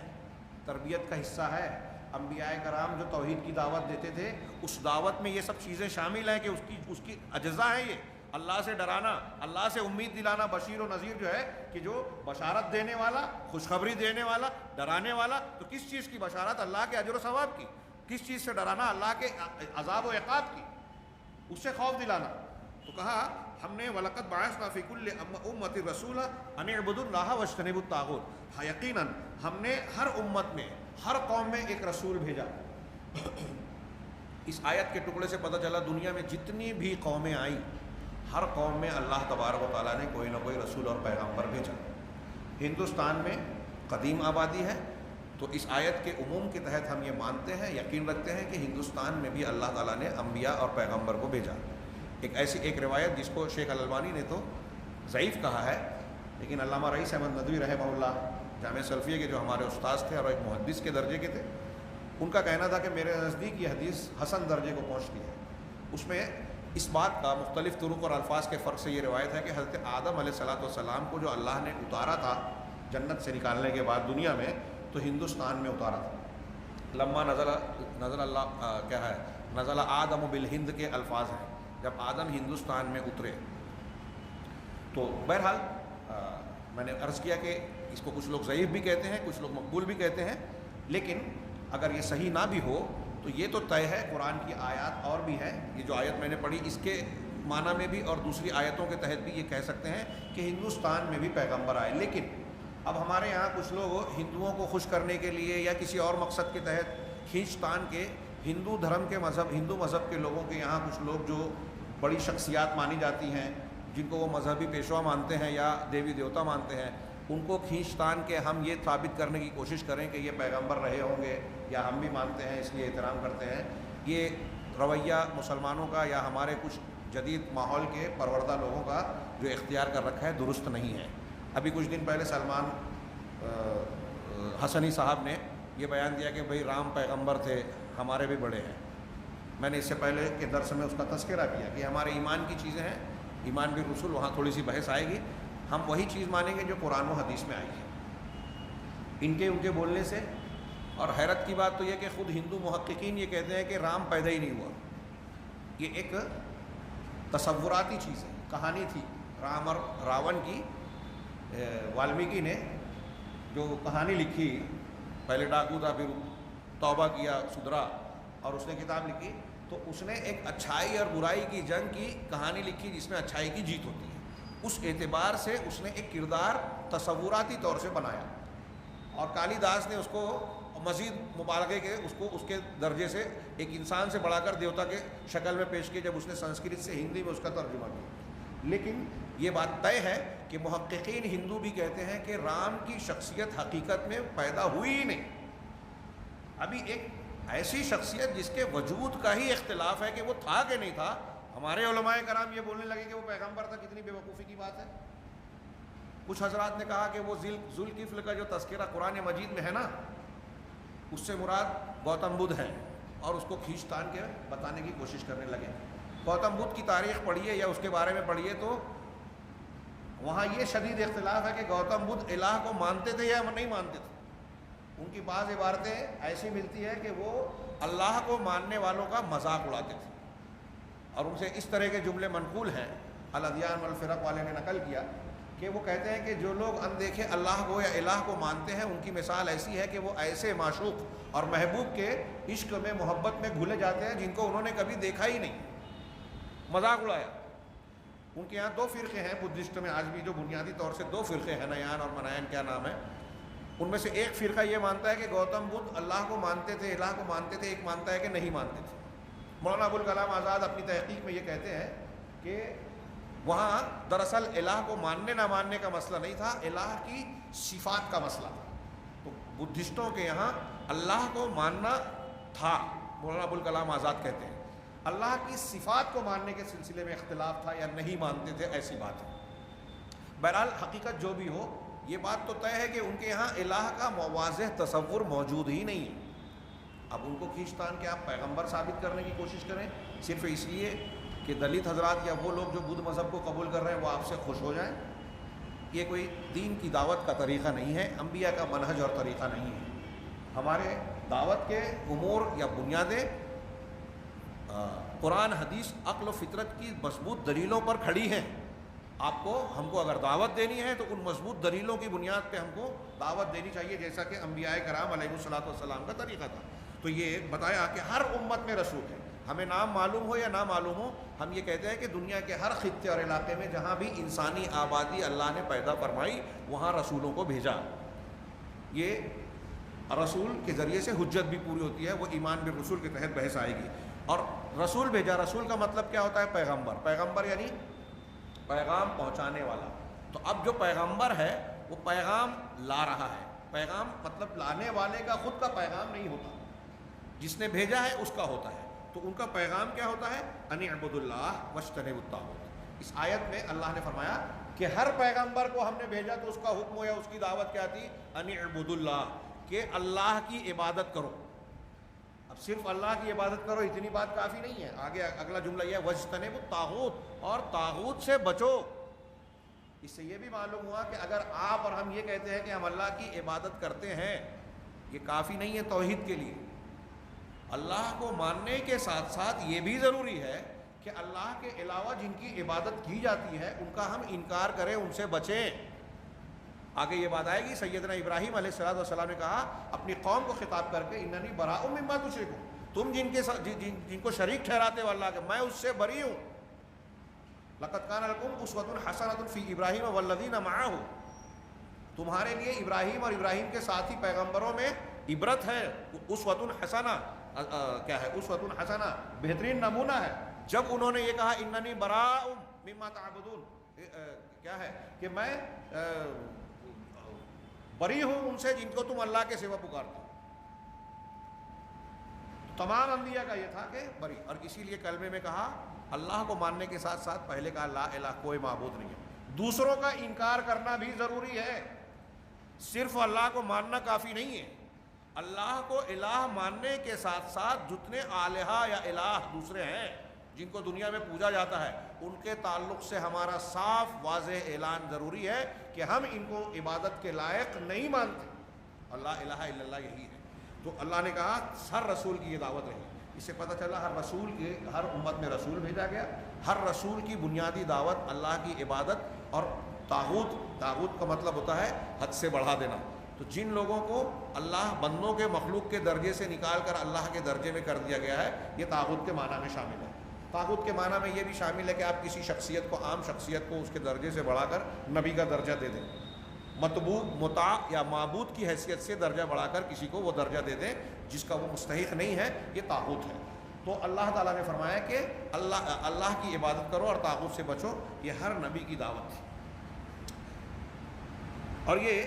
تربیت کا حصہ ہے۔ انبیاء کرام جو توحید کی دعوت دیتے تھے، اس دعوت میں یہ سب چیزیں شامل ہیں کہ اس کی اجزاء ہیں یہ۔ اللہ سے ڈرانا، اللہ سے امید دلانا، بشیر و نذیر جو ہے کہ جو بشارت دینے والا، خوشخبری دینے والا، ڈرانے والا، تو کس چیز کی بشارت؟ اللہ کے اجر و ثواب کی۔ کس چیز سے ڈرانا؟ اللہ کے عذاب و عقاب کی، اس سے خوف دلانا۔ تو کہا ہم نے وَلَقَدْ بَعَثْنَا فِي كُلِّ أُمَّةٍ رَسُولًا أَنِ اعْبُدُوا اللَّهَ وَاجْتَنِبُوا الطَّاغُوتَ۔ ہاں یقیناً ہم نے ہر امت میں، ہر قوم میں ایک رسول بھیجا۔ اس آیت کے ٹکڑے سے پتہ چلا دنیا میں جتنی بھی قومیں آئیں، ہر قوم میں اللہ تبارک و تعالیٰ نے کوئی نہ کوئی رسول اور پیغمبر بھیجا۔ ہندوستان میں قدیم آبادی ہے، تو اس آیت کے عموم کے تحت ہم یہ مانتے ہیں، یقین رکھتے ہیں کہ ہندوستان میں بھی اللہ تعالیٰ نے انبیاء اور پیغمبر کو بھیجا۔ ایک روایت جس کو شیخ الالبانی نے تو ضعیف کہا ہے، لیکن علامہ رئیس احمد ندوی رحمہ اللہ جامعہ سلفیہ کے جو ہمارے استاذ تھے اور ایک محدث کے درجے کے تھے، ان کا کہنا تھا کہ میرے نزدیک یہ حدیث حسن درجے کو پہنچتی ہے۔ اس میں اس بات کا مختلف طرق اور الفاظ کے فرق سے یہ روایت ہے کہ حضرت آدم علیہ السلام کو جو اللہ نے اتارا تھا جنت سے نکالنے کے بعد دنیا میں، تو ہندوستان میں اتارا تھا۔ لما نزل اللہ کیا ہے، نزل آدم بالہند کے الفاظ ہیں، جب آدم ہندوستان میں اترے۔ تو بہرحال میں نے عرض کیا کہ اس کو کچھ لوگ ضعیف بھی کہتے ہیں، کچھ لوگ مقبول بھی کہتے ہیں، لیکن اگر یہ صحیح نہ بھی ہو تو یہ تو طے ہے، قرآن کی آیات اور بھی ہیں، یہ جو آیت میں نے پڑھی اس کے معنی میں بھی اور دوسری آیتوں کے تحت بھی یہ کہہ سکتے ہیں کہ ہندوستان میں بھی پیغمبر آئے۔ لیکن اب ہمارے یہاں کچھ لوگ ہندوؤں کو خوش کرنے کے لیے یا کسی اور مقصد کے تحت کھینچتان کے ہندو دھرم کے ہندو مذہب کے لوگوں کے یہاں کچھ لوگ جو بڑی شخصیات مانی جاتی ہیں، جن کو وہ مذہبی پیشوا مانتے ہیں یا دیوی دیوتا مانتے ہیں، ان کو کھینچتان کے ہم یہ ثابت کرنے کی کوشش کریں کہ یہ پیغمبر رہے ہوں گے یا ہم بھی مانتے ہیں اس لیے احترام کرتے ہیں، یہ رویہ مسلمانوں کا یا ہمارے کچھ جدید ماحول کے پروردہ لوگوں کا جو اختیار کر رکھا ہے درست نہیں ہے۔ ابھی کچھ دن پہلے سلمان حسنی صاحب نے یہ بیان دیا کہ بھئی رام پیغمبر تھے، ہمارے بھی بڑے ہیں۔ میں نے اس سے پہلے کے درس میں اس کا تذکرہ کیا کہ ہمارے ایمان کی چیزیں ہیں، ایمان بالرسول، وہاں تھوڑی سی بحث آئے گی۔ ہم وہی چیز مانیں گے جو قرآن و حدیث میں آئی ہے ان کے بولنے سے۔ اور حیرت کی بات تو یہ کہ خود ہندو محققین یہ کہتے ہیں کہ رام پیدا ہی نہیں ہوا، یہ ایک تصوراتی چیز ہے، کہانی تھی رام اور راون کی۔ والمیکی نے جو کہانی لکھی، پہلے ڈاکو تھا، پھر توبہ کیا، سدھرا، اور اس نے کتاب لکھی، تو اس نے ایک اچھائی اور برائی کی جنگ کی کہانی لکھی جس میں اچھائی کی جیت ہوتی ہے۔ اس اعتبار سے اس نے ایک کردار تصوراتی طور سے بنایا، اور کالی داس نے اس کو مزید مبالغے کے اس کے درجے سے ایک انسان سے بڑھا کر دیوتا کے شکل میں پیش کیا جب اس نے سنسکرت سے ہندی میں اس کا ترجمہ کیا۔ لیکن یہ بات طے ہے کہ محققین ہندو بھی کہتے ہیں کہ رام کی شخصیت حقیقت میں پیدا ہوئی ہی نہیں۔ ابھی ایک ایسی شخصیت جس کے وجود کا ہی اختلاف ہے کہ وہ تھا کہ نہیں تھا، ہمارے علماء کرام یہ بولنے لگے کہ وہ پیغمبر تھا، کتنی بے وقوفی کی بات ہے۔ کچھ حضرات نے کہا کہ وہ ذوالکفل کا جو تذکرہ قرآن مجید میں ہے نا، اس سے مراد گوتم بدھ ہے، اور اس کو کھینچ تان کے بتانے کی کوشش کرنے لگے۔ گوتم بدھ کی تاریخ پڑھیے یا اس کے بارے میں پڑھیے تو وہاں یہ شدید اختلاف ہے کہ گوتم بدھ الہ کو مانتے تھے یا نہیں مانتے تھے۔ ان کی بعض عبارتیں ایسی ملتی ہے کہ وہ اللہ کو ماننے والوں کا مذاق اڑاتے تھے، اور ان سے اس طرح کے جملے منقول ہیں، الادیان والفرق والے نے نقل کیا کہ وہ کہتے ہیں کہ جو لوگ اندیکھے اللہ کو یا الہ کو مانتے ہیں، ان کی مثال ایسی ہے کہ وہ ایسے معشوق اور محبوب کے عشق میں محبت میں گھلے جاتے ہیں جن کو انہوں نے کبھی دیکھا ہی نہیں، مذاق اڑایا۔ ان کے یہاں دو فرقے ہیں بدھسٹ میں آج بھی، جو بنیادی طور سے دو فرقے ہیں، ہنایان اور منایان کیا نام ہے۔ ان میں سے ایک فرقہ یہ مانتا ہے کہ گوتم بدھ اللہ کو مانتے تھے، الہ کو مانتے تھے، ایک مانتا ہے کہ نہیں مانتے تھے۔ مولانا ابوالکلام آزاد اپنی تحقیق میں یہ کہتے ہیں کہ وہاں دراصل الہ کو ماننے نہ ماننے کا مسئلہ نہیں تھا، الہ کی صفات کا مسئلہ تھا۔ تو بدھسٹوں کے یہاں اللہ کو ماننا تھا، مولانا ابوالکلام آزاد کہتے ہیں، اللہ کی صفات کو ماننے کے سلسلے میں اختلاف تھا یا نہیں مانتے تھے، ایسی بات ہے۔ بہرحال حقیقت جو بھی ہو، یہ بات تو طے ہے کہ ان کے یہاں الہ کا واضح تصور موجود ہی نہیں ہے۔ اب ان کو کھینچ تان کے آپ پیغمبر ثابت کرنے کی کوشش کریں صرف اس لیے کہ دلت حضرات یا وہ لوگ جو بدھ مذہب کو قبول کر رہے ہیں وہ آپ سے خوش ہو جائیں، یہ کوئی دین کی دعوت کا طریقہ نہیں ہے، انبیاء کا منہج اور طریقہ نہیں ہے۔ ہمارے دعوت کے امور یا بنیادیں قرآن، حدیث، عقل و فطرت کی مضبوط دلیلوں پر کھڑی ہیں۔ ہم کو اگر دعوت دینی ہے تو ان مضبوط دلیلوں کی بنیاد پہ ہم کو دعوت دینی چاہیے، جیسا کہ انبیاء کرام علیہ الصلوۃ والسلام کا طریقہ تھا۔ تو یہ بتایا کہ ہر امت میں رسول ہے، ہمیں نام معلوم ہو یا نہ معلوم ہو، ہم یہ کہتے ہیں کہ دنیا کے ہر خطے اور علاقے میں جہاں بھی انسانی آبادی اللہ نے پیدا فرمائی وہاں رسولوں کو بھیجا۔ یہ رسول کے ذریعے سے حجت بھی پوری ہوتی ہے، وہ ایمان بالرسول کے تحت بحث آئے گی۔ اور رسول بھیجا، رسول کا مطلب کیا ہوتا ہے؟ پیغمبر، پیغمبر یعنی پیغام پہنچانے والا۔ تو اب جو پیغمبر ہے وہ پیغام لا رہا ہے، پیغام مطلب لانے والے کا خود کا پیغام نہیں ہوتا، جس نے بھیجا ہے اس کا ہوتا ہے۔ تو ان کا پیغام کیا ہوتا ہے؟ ان اعبدوا اللہ واجتنبوا الطاغوت۔ اس آیت میں اللہ نے فرمایا کہ ہر پیغمبر کو ہم نے بھیجا تو اس کا حکم یا اس کی دعوت کیا تھی؟ ان اعبدوا اللہ، کہ اللہ کی عبادت کرو۔ اب صرف اللہ کی عبادت کرو اتنی بات کافی نہیں ہے، آگے اگلا جملہ یہ ہے واجتنبوا الطاغوت، اور طاغوت سے بچو۔ اس سے یہ بھی معلوم ہوا کہ اگر آپ اور ہم یہ کہتے ہیں کہ ہم اللہ کی عبادت کرتے ہیں، یہ کافی نہیں ہے توحید کے لیے۔ اللہ کو ماننے کے ساتھ ساتھ یہ بھی ضروری ہے کہ اللہ کے علاوہ جن کی عبادت کی جاتی ہے ان کا ہم انکار کریں، ان سے بچیں۔ آگے یہ بات آئے گی، سیدنا ابراہیم علیہ السلام نے کہا اپنی قوم کو خطاب کر کے اننی براء مما تشرکون، تم جن کو شریک ٹھہراتے ہو اللہ کے، میں اس سے بری ہوں۔ لقد کان لکم اسوۃ حسنۃ فی ابراہیم والذین معہ، تمہارے لیے ابراہیم اور ابراہیم کے ساتھی پیغمبروں میں عبرت ہے۔ اسوۃ حسنہ کیا ہے؟ اسوۃ حسنہ بہترین نمونہ ہے۔ جب انہوں نے یہ کہا اننی براء مما تعبدون، کیا ہے کہ میں بری ہوں ان سے جن کو تم اللہ کے سوا پکارتے ہو۔ تمام انبیاء کا یہ تھا کہ بری، اور اسی لیے کلمے میں کہا اللہ کو ماننے کے ساتھ ساتھ پہلے کہا لا الہ، کوئی معبود نہیں ہے۔ دوسروں کا انکار کرنا بھی ضروری ہے، صرف اللہ کو ماننا کافی نہیں ہے۔ اللہ کو الہ ماننے کے ساتھ ساتھ جتنے آلہہ یا الہ دوسرے ہیں جن کو دنیا میں پوجا جاتا ہے، ان کے تعلق سے ہمارا صاف واضح اعلان ضروری ہے کہ ہم ان کو عبادت کے لائق نہیں مانتے۔ اللہ الہ الا اللہ یہی ہے۔ تو اللہ نے کہا ہر رسول کی یہ دعوت رہی۔ اس سے پتہ چلا ہر رسول کے، ہر امت میں رسول بھیجا گیا، ہر رسول کی بنیادی دعوت اللہ کی عبادت اور طاغوت کا مطلب ہوتا ہے حد سے بڑھا دینا۔ تو جن لوگوں کو اللہ بندوں کے مخلوق کے درجے سے نکال کر اللہ کے درجے میں کر دیا گیا ہے، یہ طاغوت کے معنی میں شامل ہے۔ طاغوت کے معنی میں یہ بھی شامل ہے کہ آپ کسی شخصیت کو، عام شخصیت کو اس کے درجے سے بڑھا کر نبی کا درجہ دے دیں، مطبوع مطاع یا معبود کی حیثیت سے درجہ بڑھا کر کسی کو وہ درجہ دے دیں جس کا وہ مستحق نہیں ہے، یہ طاغوت ہے۔ تو اللہ تعالیٰ نے فرمایا کہ اللہ کی عبادت کرو اور طاغوت سے بچو، یہ ہر نبی کی دعوت تھی، اور یہ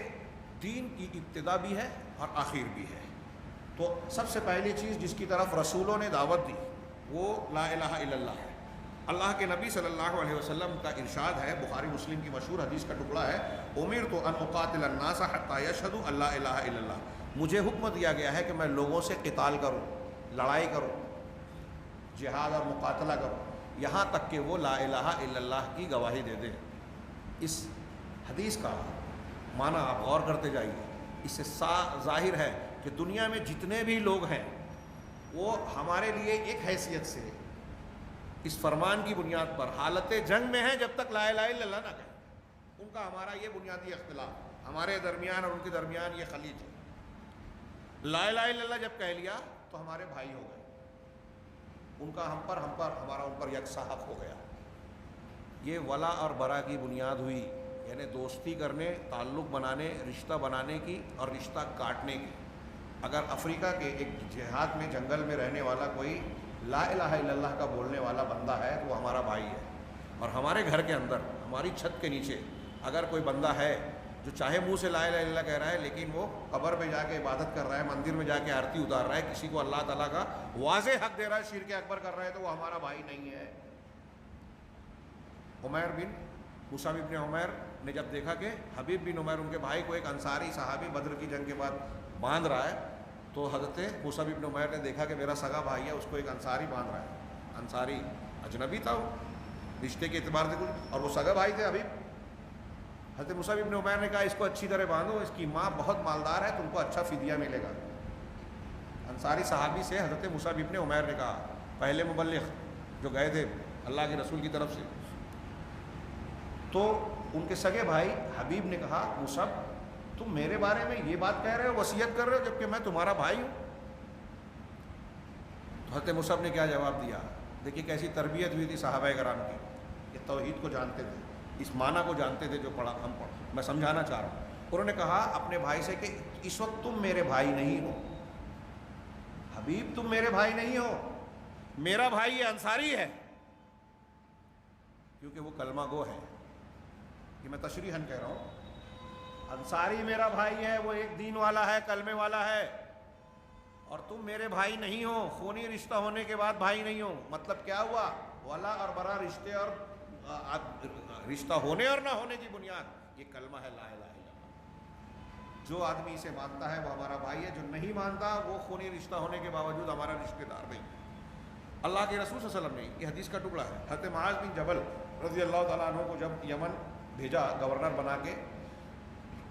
دین کی ابتدا بھی ہے اور آخر بھی ہے۔ تو سب سے پہلی چیز جس کی طرف رسولوں نے دعوت دی وہ لا الہ الا اللہ ہے۔ اللہ کے نبی صلی اللہ علیہ وسلم کا ارشاد ہے، بخاری مسلم کی مشہور حدیث کا ٹکڑا ہے، امرت ان اقاتل الناس حتی یشہدوا ان لا الہ الا اللہ، مجھے حکم دیا گیا ہے کہ میں لوگوں سے قتال کروں، لڑائی کروں، جہاد اور مقاتلہ کروں، یہاں تک کہ وہ لا الہ الا اللہ کی گواہی دے دیں۔ اس حدیث کا معنی آپ غور کرتے جائیے، اس سے ظاہر ہے کہ دنیا میں جتنے بھی لوگ ہیں وہ ہمارے لیے ایک حیثیت سے اس فرمان کی بنیاد پر حالت جنگ میں ہیں جب تک لا الہ الا اللہ نہ کہیں۔ ان کا ہمارا یہ بنیادی اختلاف، ہمارے درمیان اور ان کے درمیان یہ خلیج ہے۔ لا الہ الا اللہ جب کہہ لیا تو ہمارے بھائی ہو گئے، ان کا ہم پر ہمارا ان پر یکساں حق ہو گیا۔ یہ ولا اور برا کی بنیاد ہوئی، یعنی دوستی کرنے، تعلق بنانے، رشتہ بنانے کی اور رشتہ کاٹنے کی۔ اگر افریقہ کے ایک دیہات میں جنگل میں رہنے والا کوئی لا الہ الا اللہ کا بولنے والا بندہ ہے تو وہ ہمارا بھائی ہے، اور ہمارے گھر کے اندر ہماری چھت کے نیچے اگر کوئی بندہ ہے جو چاہے منہ سے لا الہ الا اللہ کہہ رہا ہے لیکن وہ قبر پہ جا کے عبادت کر رہا ہے، مندر میں جا کے آرتی اتار رہا ہے، کسی کو اللہ تعالیٰ کا واضح حق دے رہا ہے، شرک اکبر کر رہا ہے، تو وہ ہمارا بھائی نہیں ہے۔ عمیر بن مصعب بن عمیر نے جب دیکھا کہ حبیب بن عمیر ان کے بھائی کو ایک انصاری صحابی بدر کی جنگ کے بعد باندھ رہا ہے، تو حضرت مصعب بن عمیر نے دیکھا کہ میرا سگا بھائی ہے، اس کو ایک انصاری باندھ رہا ہے۔ انصاری اجنبی تھا، وہ رشتے کے اعتبار سے کچھ، اور وہ سگا بھائی تھے حبیب۔ حضرت مصعب بن عمیر نے کہا اس کو اچھی طرح باندھو، اس کی ماں بہت مالدار ہے، تم کو اچھا فدیہ ملے گا۔ انصاری صحابی سے حضرت مصعب بن عمیر نے کہا، پہلے مبلغ جو گئے تھے اللہ کے رسول کی طرف سے، تو ان کے سگے بھائی حبیب نے کہا مصعب تم میرے بارے میں یہ بات کہہ رہے ہو، وصیت کر رہے ہو، جبکہ میں تمہارا بھائی ہوں۔ تو حضرت مصعب نے کیا جواب دیا؟ دیکھیے کیسی تربیت ہوئی تھی صحابہ کرام کی، یہ توحید کو جانتے تھے، اس معنی کو جانتے تھے جو میں سمجھانا چاہ رہا ہوں۔ انہوں نے کہا اپنے بھائی سے کہ اس وقت تم میرے بھائی نہیں ہو، حبیب تم میرے بھائی نہیں ہو، میرا بھائی یہ انصاری ہے، کیونکہ وہ کلمہ گو ہے، یہ میں تشریحاً کہہ رہا ہوں، انصاری میرا بھائی ہے، وہ ایک دین والا ہے، کلمے والا ہے، اور تم میرے بھائی نہیں ہو، خونی رشتہ ہونے کے بعد بھائی نہیں ہو۔ مطلب کیا ہوا؟ ولا اور برا رشتے اور رشتہ ہونے اور نہ ہونے کی بنیاد یہ کلمہ ہے لا الہ الا اللہ۔ جو آدمی اسے مانتا ہے وہ ہمارا بھائی ہے، جو نہیں مانتا وہ خونی رشتہ ہونے کے باوجود ہمارا رشتہ دار نہیں۔ اللہ کے رسول صلی اللہ علیہ وسلم نے، یہ حدیث کا ٹکڑا ہے، حضرت معاذ بن جبل رضی اللہ تعالیٰ عنہ کو جب یمن بھیجا گورنر بنا کے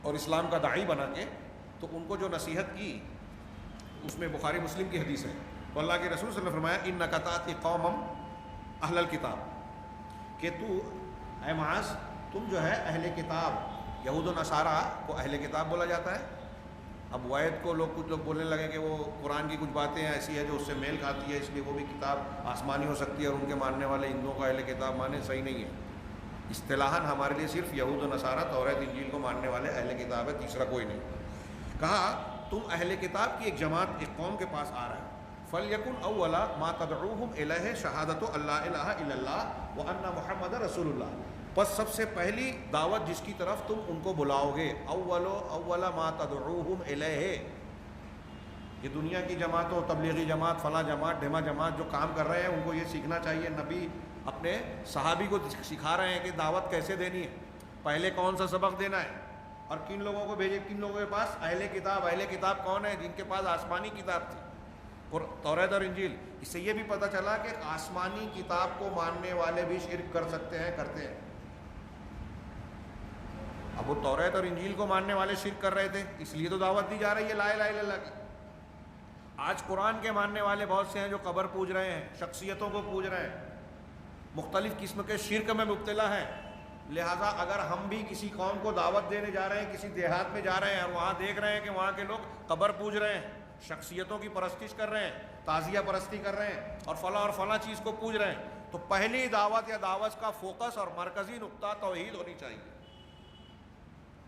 اور اسلام کا داعی بنا کے، تو ان کو جو نصیحت کی اس میں بخاری مسلم کی حدیث ہے، تو اللہ کے رسول صلی اللہ علیہ وسلم نے فرمایا انک تأتی قوما اہل الکتاب، کہ تو اے معاذ تم جو ہے اہل کتاب، یہود و نصارہ کو اہل کتاب بولا جاتا ہے۔ اب وائد کو کچھ لوگ بولنے لگے کہ وہ قرآن کی کچھ باتیں ایسی ہے جو اس سے میل کھاتی ہے، اس لیے وہ بھی کتاب آسمانی ہو سکتی ہے، اور ان کے ماننے والے ہندوؤں کو اہل کتاب مانے، صحیح نہیں ہے۔ اصطلاحاً ہمارے لیے صرف یہود و نصارہ توریت انجیل کو ماننے والے اہل کتاب ہے، تیسرا کوئی نہیں۔ کہا تم اہل کتاب کی ایک جماعت، ایک قوم کے پاس آ رہا ہے، فَلْيَكُنْ أَوَّلَ مَا تَدْعُوهُمْ إِلَيْهِ شَهَادَةُ أَن لَا إِلَٰهَ إِلَّا اللَّهُ وَأَنَّ مُحَمَّدًا رَسُولُ اللَّهِ، پس سب سے پہلی دعوت جس کی طرف تم ان کو بلاؤ گے، اول ما تدعوهم الیہ، یہ دنیا کی جماعتوں، تبلیغی جماعت، فلاں جماعت، ڈھیما جماعت جو کام کر رہے ہیں ان کو یہ سیکھنا چاہیے، نبی اپنے صحابی کو سکھا رہے ہیں کہ دعوت کیسے دینی ہے، پہلے کون سا سبق دینا ہے، اور کن لوگوں کو بھیجے، کن لوگوں کے پاس اہل کتاب۔ اہل کتاب کون ہے؟ جن کے پاس آسمانی کتاب تھی، توریت اور انجیل۔ اس سے یہ بھی پتہ چلا کہ آسمانی کتاب کو ماننے والے بھی شرک کر سکتے ہیں، کرتے ہیں۔ اب وہ توریت اور انجیل کو ماننے والے شرک کر رہے تھے، اس لیے تو دعوت دی جا رہی ہے لا الہ الا اللہ کی۔ آج قرآن کے ماننے والے بہت سے ہیں جو قبر پوج رہے ہیں، شخصیتوں کو پوج رہے ہیں، مختلف قسم کے شرک میں مبتلا ہیں۔ لہٰذا اگر ہم بھی کسی قوم کو دعوت دینے جا رہے ہیں، کسی دیہات میں جا رہے ہیں اور وہاں دیکھ رہے ہیں کہ وہاں کے لوگ قبر پوج رہے ہیں، شخصیتوں کی پرستش کر رہے ہیں، تعزیہ پرستی کر رہے ہیں، اور فلاں چیز کو پوج رہے ہیں، تو پہلی دعوت یا دعوت کا فوکس اور مرکزی نقطہ توحید ہونی چاہیے۔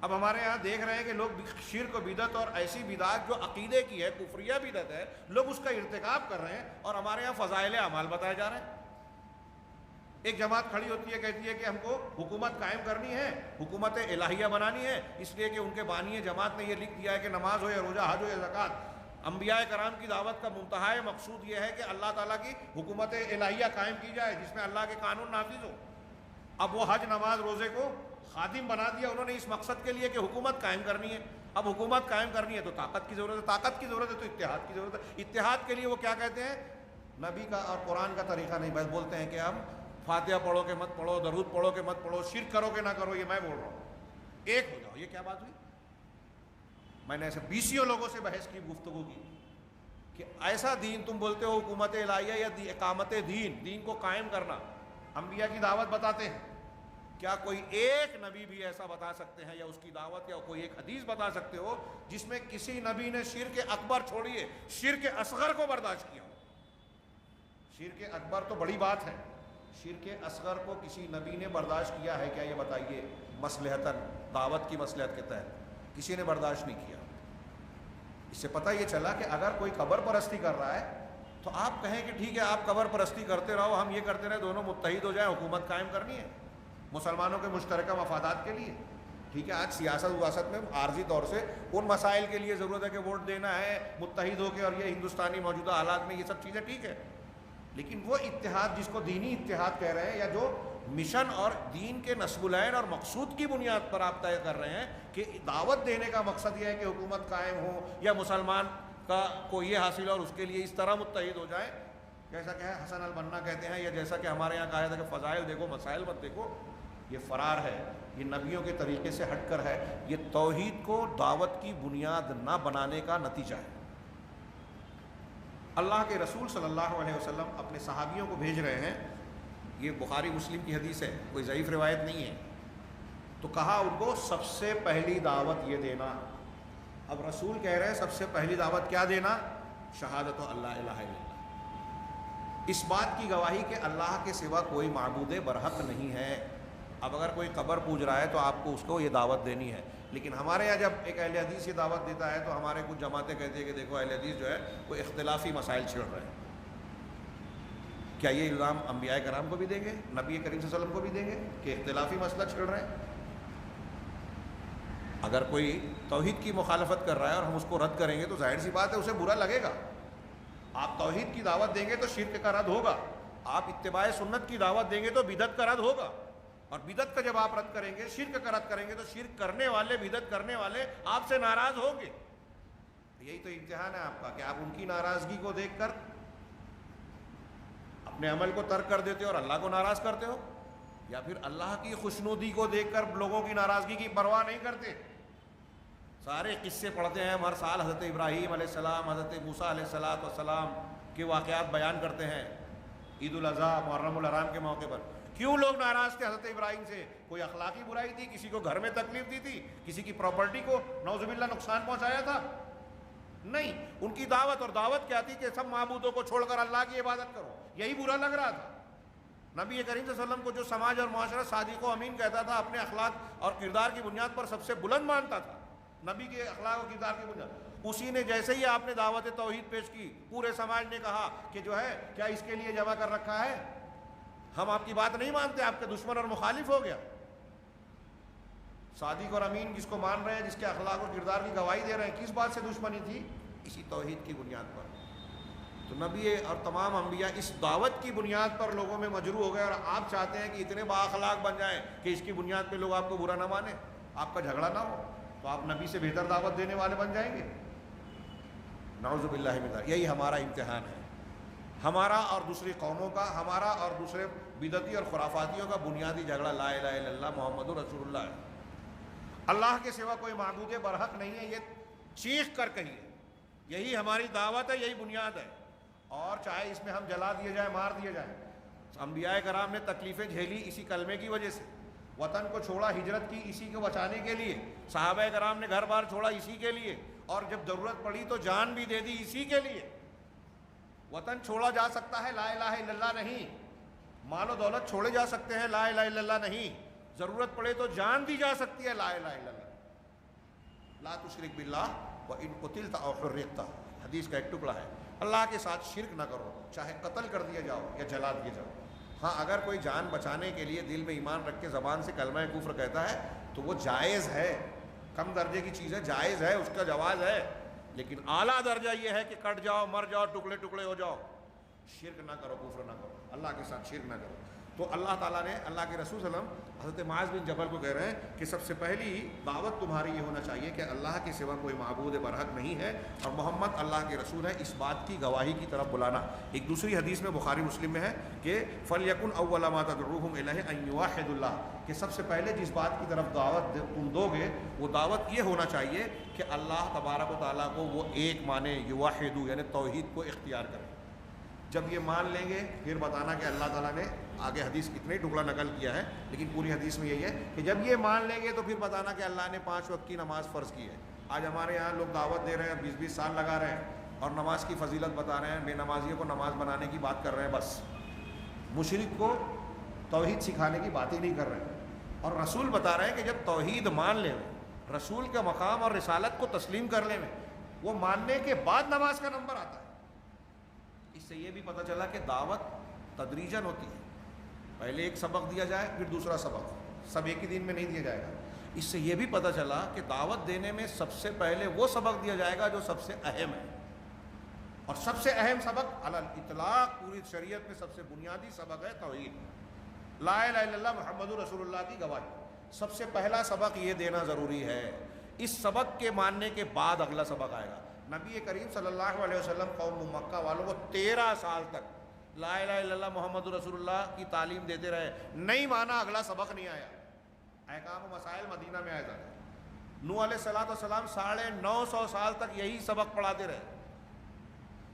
اب ہمارے یہاں دیکھ رہے ہیں کہ لوگ شرک و بدعت اور ایسی بدعت جو عقیدے کی ہے، کفریہ بدعت ہے، لوگ اس کا ارتکاب کر رہے ہیں، اور ہمارے یہاں فضائل اعمال بتائے جا رہے ہیں۔ ایک جماعت کھڑی ہوتی ہے، کہتی ہے کہ ہم کو حکومت قائم کرنی ہے، حکومت الہیہ بنانی ہے، اس لیے کہ ان کے بانی جماعت نے یہ لکھ دیا ہے کہ نماز ہو یا روزہ، حج ہو یا زکوٰۃ، انبیاء کرام کی دعوت کا منتہا مقصود یہ ہے کہ اللہ تعالیٰ کی حکومت الہیہ قائم کی جائے جس میں اللہ کے قانون نافذ ہو۔ اب وہ حج، نماز، روزے کو خادم بنا دیا انہوں نے اس مقصد کے لیے کہ حکومت قائم کرنی ہے۔ اب حکومت قائم کرنی ہے تو طاقت کی ضرورت ہے، طاقت کی ضرورت ہے تو اتحاد کی ضرورت ہے۔ اتحاد کے لیے وہ کیا کہتے ہیں؟ نبی کا اور قرآن کا طریقہ نہیں، بس بولتے ہیں کہ ہم فاتحہ پڑھو کہ مت پڑھو، درود پڑھو کہ مت پڑھو، شرک کرو کہ نہ کرو، یہ میں بول رہا ہوں، ایک ہو جاؤ۔ یہ کیا بات ہوئی؟ میں نے ایسے بیسیوں لوگوں سے بحث کی، گفتگو کی کہ ایسا دین تم بولتے ہو حکومت الہیہ یا اقامت دین، دین کو قائم کرنا، انبیاء کی دعوت بتاتے ہیں، کیا کوئی ایک نبی بھی ایسا بتا سکتے ہیں یا اس کی دعوت یا کوئی ایک حدیث بتا سکتے ہو جس میں کسی نبی نے شرک اکبر چھوڑیے شرک اصغر کو برداشت کیا ہو؟ شرک اکبر تو بڑی بات ہے، شرک اصغر کو کسی نبی نے برداشت کیا ہے کیا؟ یہ بتائیے، مصلحتاً، دعوت کی مصلحت کے تحت کسی نے برداشت نہیں کیا۔ اس سے پتہ یہ چلا کہ اگر کوئی قبر پرستی کر رہا ہے تو آپ کہیں کہ ٹھیک ہے آپ قبر پرستی کرتے رہو، ہم یہ کرتے رہے، دونوں متحد ہو جائیں، حکومت قائم کرنی ہے مسلمانوں کے مشترکہ مفادات کے لیے، ٹھیک ہے۔ آج سیاست وراثت میں عارضی طور سے ان مسائل کے لیے ضرورت ہے کہ ووٹ دینا ہے متحد ہو کے، اور یہ ہندوستانی موجودہ حالات میں یہ سب چیزیں ٹھیک ہے، لیکن وہ اتحاد جس کو دینی اتحاد کہہ رہے ہیں، یا جو مشن اور دین کے نصب العین اور مقصود کی بنیاد پر آپ طے کر رہے ہیں کہ دعوت دینے کا مقصد یہ ہے کہ حکومت قائم ہو یا مسلمان کا کو یہ حاصل اور اس کے لیے اس طرح متحد ہو جائے، جیسا کہ حسن البنا کہتے ہیں، یا جیسا کہ ہمارے یہاں کہا جاتا ہے کہ فضائل دیکھو مسائل مت دیکھو، یہ فرار ہے، یہ نبیوں کے طریقے سے ہٹ کر ہے، یہ توحید کو دعوت کی بنیاد نہ بنانے کا نتیجہ ہے۔ اللہ کے رسول صلی اللہ علیہ وسلم اپنے صحابیوں کو بھیج رہے ہیں، یہ بخاری مسلم کی حدیث ہے، کوئی ضعیف روایت نہیں ہے، تو کہا ان کو سب سے پہلی دعوت یہ دینا۔ اب رسول کہہ رہے ہیں سب سے پہلی دعوت کیا دینا؟ شہادت اللہ الہ الا اللہ، اس بات کی گواہی کہ اللہ کے سوا کوئی معبود برحق نہیں ہے۔ اب اگر کوئی قبر پوج رہا ہے تو آپ کو اس کو یہ دعوت دینی ہے، لیکن ہمارے یہاں جب ایک اہل حدیث یہ دعوت دیتا ہے تو ہمارے کچھ جماعتیں کہتی ہیں کہ دیکھو اہل حدیث جو ہے وہ اختلافی مسائل چھیڑ رہے ہیں۔ کیا یہ الزام انبیاء کرام کو بھی دیں گے، نبی کریم صلی اللہ علیہ وسلم کو بھی دیں گے کہ اختلافی مسئلہ چھیڑ رہے ہیں؟ اگر کوئی توحید کی مخالفت کر رہا ہے اور ہم اس کو رد کریں گے تو ظاہر سی بات ہے اسے برا لگے گا۔ آپ توحید کی دعوت دیں گے تو شرک کا رد ہوگا، آپ اتباع سنت کی دعوت دیں گے تو بدعت کا رد ہوگا، اور بدعت کا جب آپ رد کریں گے، شرک کا رد کریں گے، تو شرک کرنے والے، بدعت کرنے والے آپ سے ناراض ہوں گے۔ یہی تو امتحان ہے آپ کا کہ آپ ان کی ناراضگی کو دیکھ کر اپنے عمل کو ترک کر دیتے ہو اور اللہ کو ناراض کرتے ہو، یا پھر اللہ کی خوشنودی کو دیکھ کر لوگوں کی ناراضگی کی پرواہ نہیں کرتے۔ سارے قصے پڑھتے ہیں ہم ہر سال، حضرت ابراہیم علیہ السلام، حضرت موسیٰ علیہ السلام کے واقعات بیان کرتے ہیں عید الاضحیٰ، محرم الحرام کے موقع پر۔ کیوں لوگ ناراض تھے حضرت ابراہیم سے؟ کوئی اخلاقی برائی تھی؟ کسی کو گھر میں تکلیف دی تھی؟ کسی کی پراپرٹی کو نعوذ باللہ نقصان پہنچایا تھا؟ نہیں، ان کی دعوت، اور دعوت کیا تھی کہ سب معبودوں کو چھوڑ کر اللہ کی عبادت کرو، یہی برا لگ رہا تھا۔ نبی کریم صلی اللہ علیہ وسلم کو جو سماج اور معاشرہ صادق و امین کہتا تھا، اپنے اخلاق اور کردار کی بنیاد پر سب سے بلند مانتا تھا، نبی کے اخلاق و کردار کی بنیاد، اسی نے جیسے ہی آپ نے دعوت توحید پیش کی، پورے سماج نے کہا کہ جو ہے کیا اس کے لیے جمع کر رکھا ہے، ہم آپ کی بات نہیں مانتے، آپ کے دشمن اور مخالف ہو گیا۔ صادق اور امین جس کو مان رہے ہیں، جس کے اخلاق و کردار کی گواہی دے رہے ہیں، کس بات سے دشمنی تھی؟ اسی توحید کی بنیاد پر۔ تو نبی اور تمام انبیاء اس دعوت کی بنیاد پر لوگوں میں مجروح ہو گئے، اور آپ چاہتے ہیں کہ اتنے بااخلاق بن جائیں کہ اس کی بنیاد پہ لوگ آپ کو برا نہ مانیں، آپ کا جھگڑا نہ ہو، تو آپ نبی سے بہتر دعوت دینے والے بن جائیں گے۔ نعوذ باللہ من ذلک۔ یہی ہمارا امتحان ہے، ہمارا اور دوسری قوموں کا، ہمارا اور دوسرے بدعتی اور خرافاتیوں کا بنیادی جھگڑا لا الہ الا اللہ محمد رسول اللہ ہے۔ اللہ کے سوا کوئی معبود برحق نہیں ہے، یہ چیخ کر کہیے، یہی ہماری دعوت ہے، یہی بنیاد ہے۔ اور چاہے اس میں ہم جلا دیے جائیں، مار دیے جائیں، انبیاء کرام نے تکلیفیں جھیلی اسی کلمے کی وجہ سے، وطن کو چھوڑا ہجرت کی اسی کو بچانے کے لیے، صحابہ کرام نے گھر بار چھوڑا اسی کے لیے، اور جب ضرورت پڑی تو جان بھی دے دی اسی کے لیے۔ وطن چھوڑا جا سکتا ہے، لا الہ الا اللہ نہیں، مال و دولت چھوڑے جا سکتے ہیں، لا الہ الا اللہ نہیں، ضرورت پڑے تو جان دی جا سکتی ہے، لا الہ الا اللہ۔ لا تشرک باللہ وان قتلت او حرقت، حدیث کا ایک ٹکڑا ہے، اللہ کے ساتھ شرک نہ کرو، چاہے قتل کر دیا جاؤ یا جلا دیے جاؤ۔ ہاں اگر کوئی جان بچانے کے لیے دل میں ایمان رکھ کے زبان سے کلمہ کفر کہتا ہے تو وہ جائز ہے، کم درجے کی چیز ہے، جائز ہے، اس کا جواز ہے، لیکن اعلیٰ درجہ یہ ہے کہ کٹ جاؤ، مر جاؤ، ٹکڑے ٹکڑے ہو جاؤ، شرک نہ کرو، کفر نہ کرو، اللہ کے ساتھ شرک نہ کرو۔ تو اللہ تعالیٰ نے، اللہ کے رسول صلی اللہ علیہ وسلم حضرت معاذ بن جبل کو کہہ رہے ہیں کہ سب سے پہلی دعوت تمہاری یہ ہونا چاہیے کہ اللہ کے سوا کوئی معبود برحق نہیں ہے اور محمد اللہ کے رسول ہے، اس بات کی گواہی کی طرف بلانا۔ ایک دوسری حدیث میں بخاری مسلم میں ہے کہ فَلْيَكُنْ أَوَّلَ مَا تَدْعُوهُمْ إِلَيْهِ أَن يُوَحِّدُوا اللَّهَ، کہ سب سے پہلے جس بات کی طرف دعوت تم دو گے وہ دعوت یہ ہونا چاہیے کہ اللہ تبارک و تعالیٰ کو وہ ایک مانے، یوحدو یعنی توحید کو اختیار کرے۔ جب یہ مان لیں گے پھر بتانا کہ اللہ تعالیٰ نے آگے حدیث کتنے ٹکڑا نقل کیا ہے، لیکن پوری حدیث میں یہی ہے کہ جب یہ مان لیں گے تو پھر بتانا کہ اللہ نے 5 وقت کی نماز فرض کی ہے۔ آج ہمارے یہاں لوگ دعوت دے رہے ہیں، 20 سال لگا رہے ہیں اور نماز کی فضیلت بتا رہے ہیں، بے نمازیوں کو نماز بنانے کی بات کر رہے ہیں، بس مشرک کو توحید سکھانے کی بات ہی نہیں کر رہے ہیں۔ اور رسول بتا رہے ہیں کہ جب توحید مان لیں، رسول کا مقام اور رسالت کو تسلیم کر لیں، وہ ماننے کے بعد نماز کا نمبر آتا ہے۔ اس سے یہ بھی پتہ چلا کہ دعوت تدریجاً ہوتی ہے، پہلے ایک سبق دیا جائے پھر دوسرا سبق، سب ایک ہی دن میں نہیں دیا جائے گا۔ اس سے یہ بھی پتہ چلا کہ دعوت دینے میں سب سے پہلے وہ سبق دیا جائے گا جو سب سے اہم ہے، اور سب سے اہم سبق علی الاطلاق پوری شریعت میں سب سے بنیادی سبق ہے توحید، لا الہ الا اللہ محمد رسول اللہ کی گواہی۔ سب سے پہلا سبق یہ دینا ضروری ہے، اس سبق کے ماننے کے بعد اگلا سبق آئے گا۔ نبی کریم صلی اللہ علیہ وسلم قوم مکہ والوں کو 13 سال تک لا الہ الا اللہ محمد رسول اللہ کی تعلیم دیتے رہے، نہیں مانا، اگلا سبق نہیں آیا۔ احکام و مسائل مدینہ میں آیا تھا۔ نوح علیہ السلام 950 سال تک یہی سبق پڑھاتے رہے۔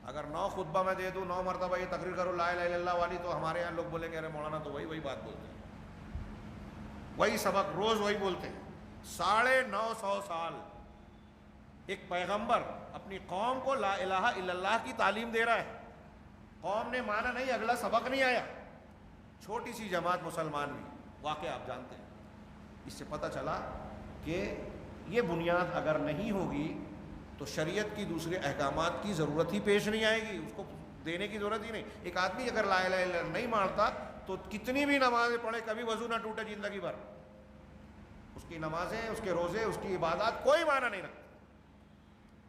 اگر 9 خطبہ میں دے دوں، 9 مرتبہ یہ تقریر کرو لا الہ الا اللہ والی، تو ہمارے یہاں لوگ بولیں گے ارے مولانا تو وہی بات بولتے ہیں، وہی سبق روز وہی بولتے ہیں۔ 950 سال ایک پیغمبر اپنی قوم کو لا الہ الا اللہ کی تعلیم دے رہا ہے، قوم نے مانا نہیں، اگلا سبق نہیں آیا۔ چھوٹی سی جماعت مسلمان بھی، واقعہ آپ جانتے ہیں۔ اس سے پتہ چلا کہ یہ بنیاد اگر نہیں ہوگی تو شریعت کی دوسرے احکامات کی ضرورت ہی پیش نہیں آئے گی، اس کو دینے کی ضرورت ہی نہیں۔ ایک آدمی اگر لا الہ الا اللہ نہیں مانتا تو کتنی بھی نمازیں پڑھے، کبھی وضو نہ ٹوٹے زندگی بھر، اس کی نمازیں، اس کے روزے، اس کی عبادات کوئی معنی نہیں رکھتا۔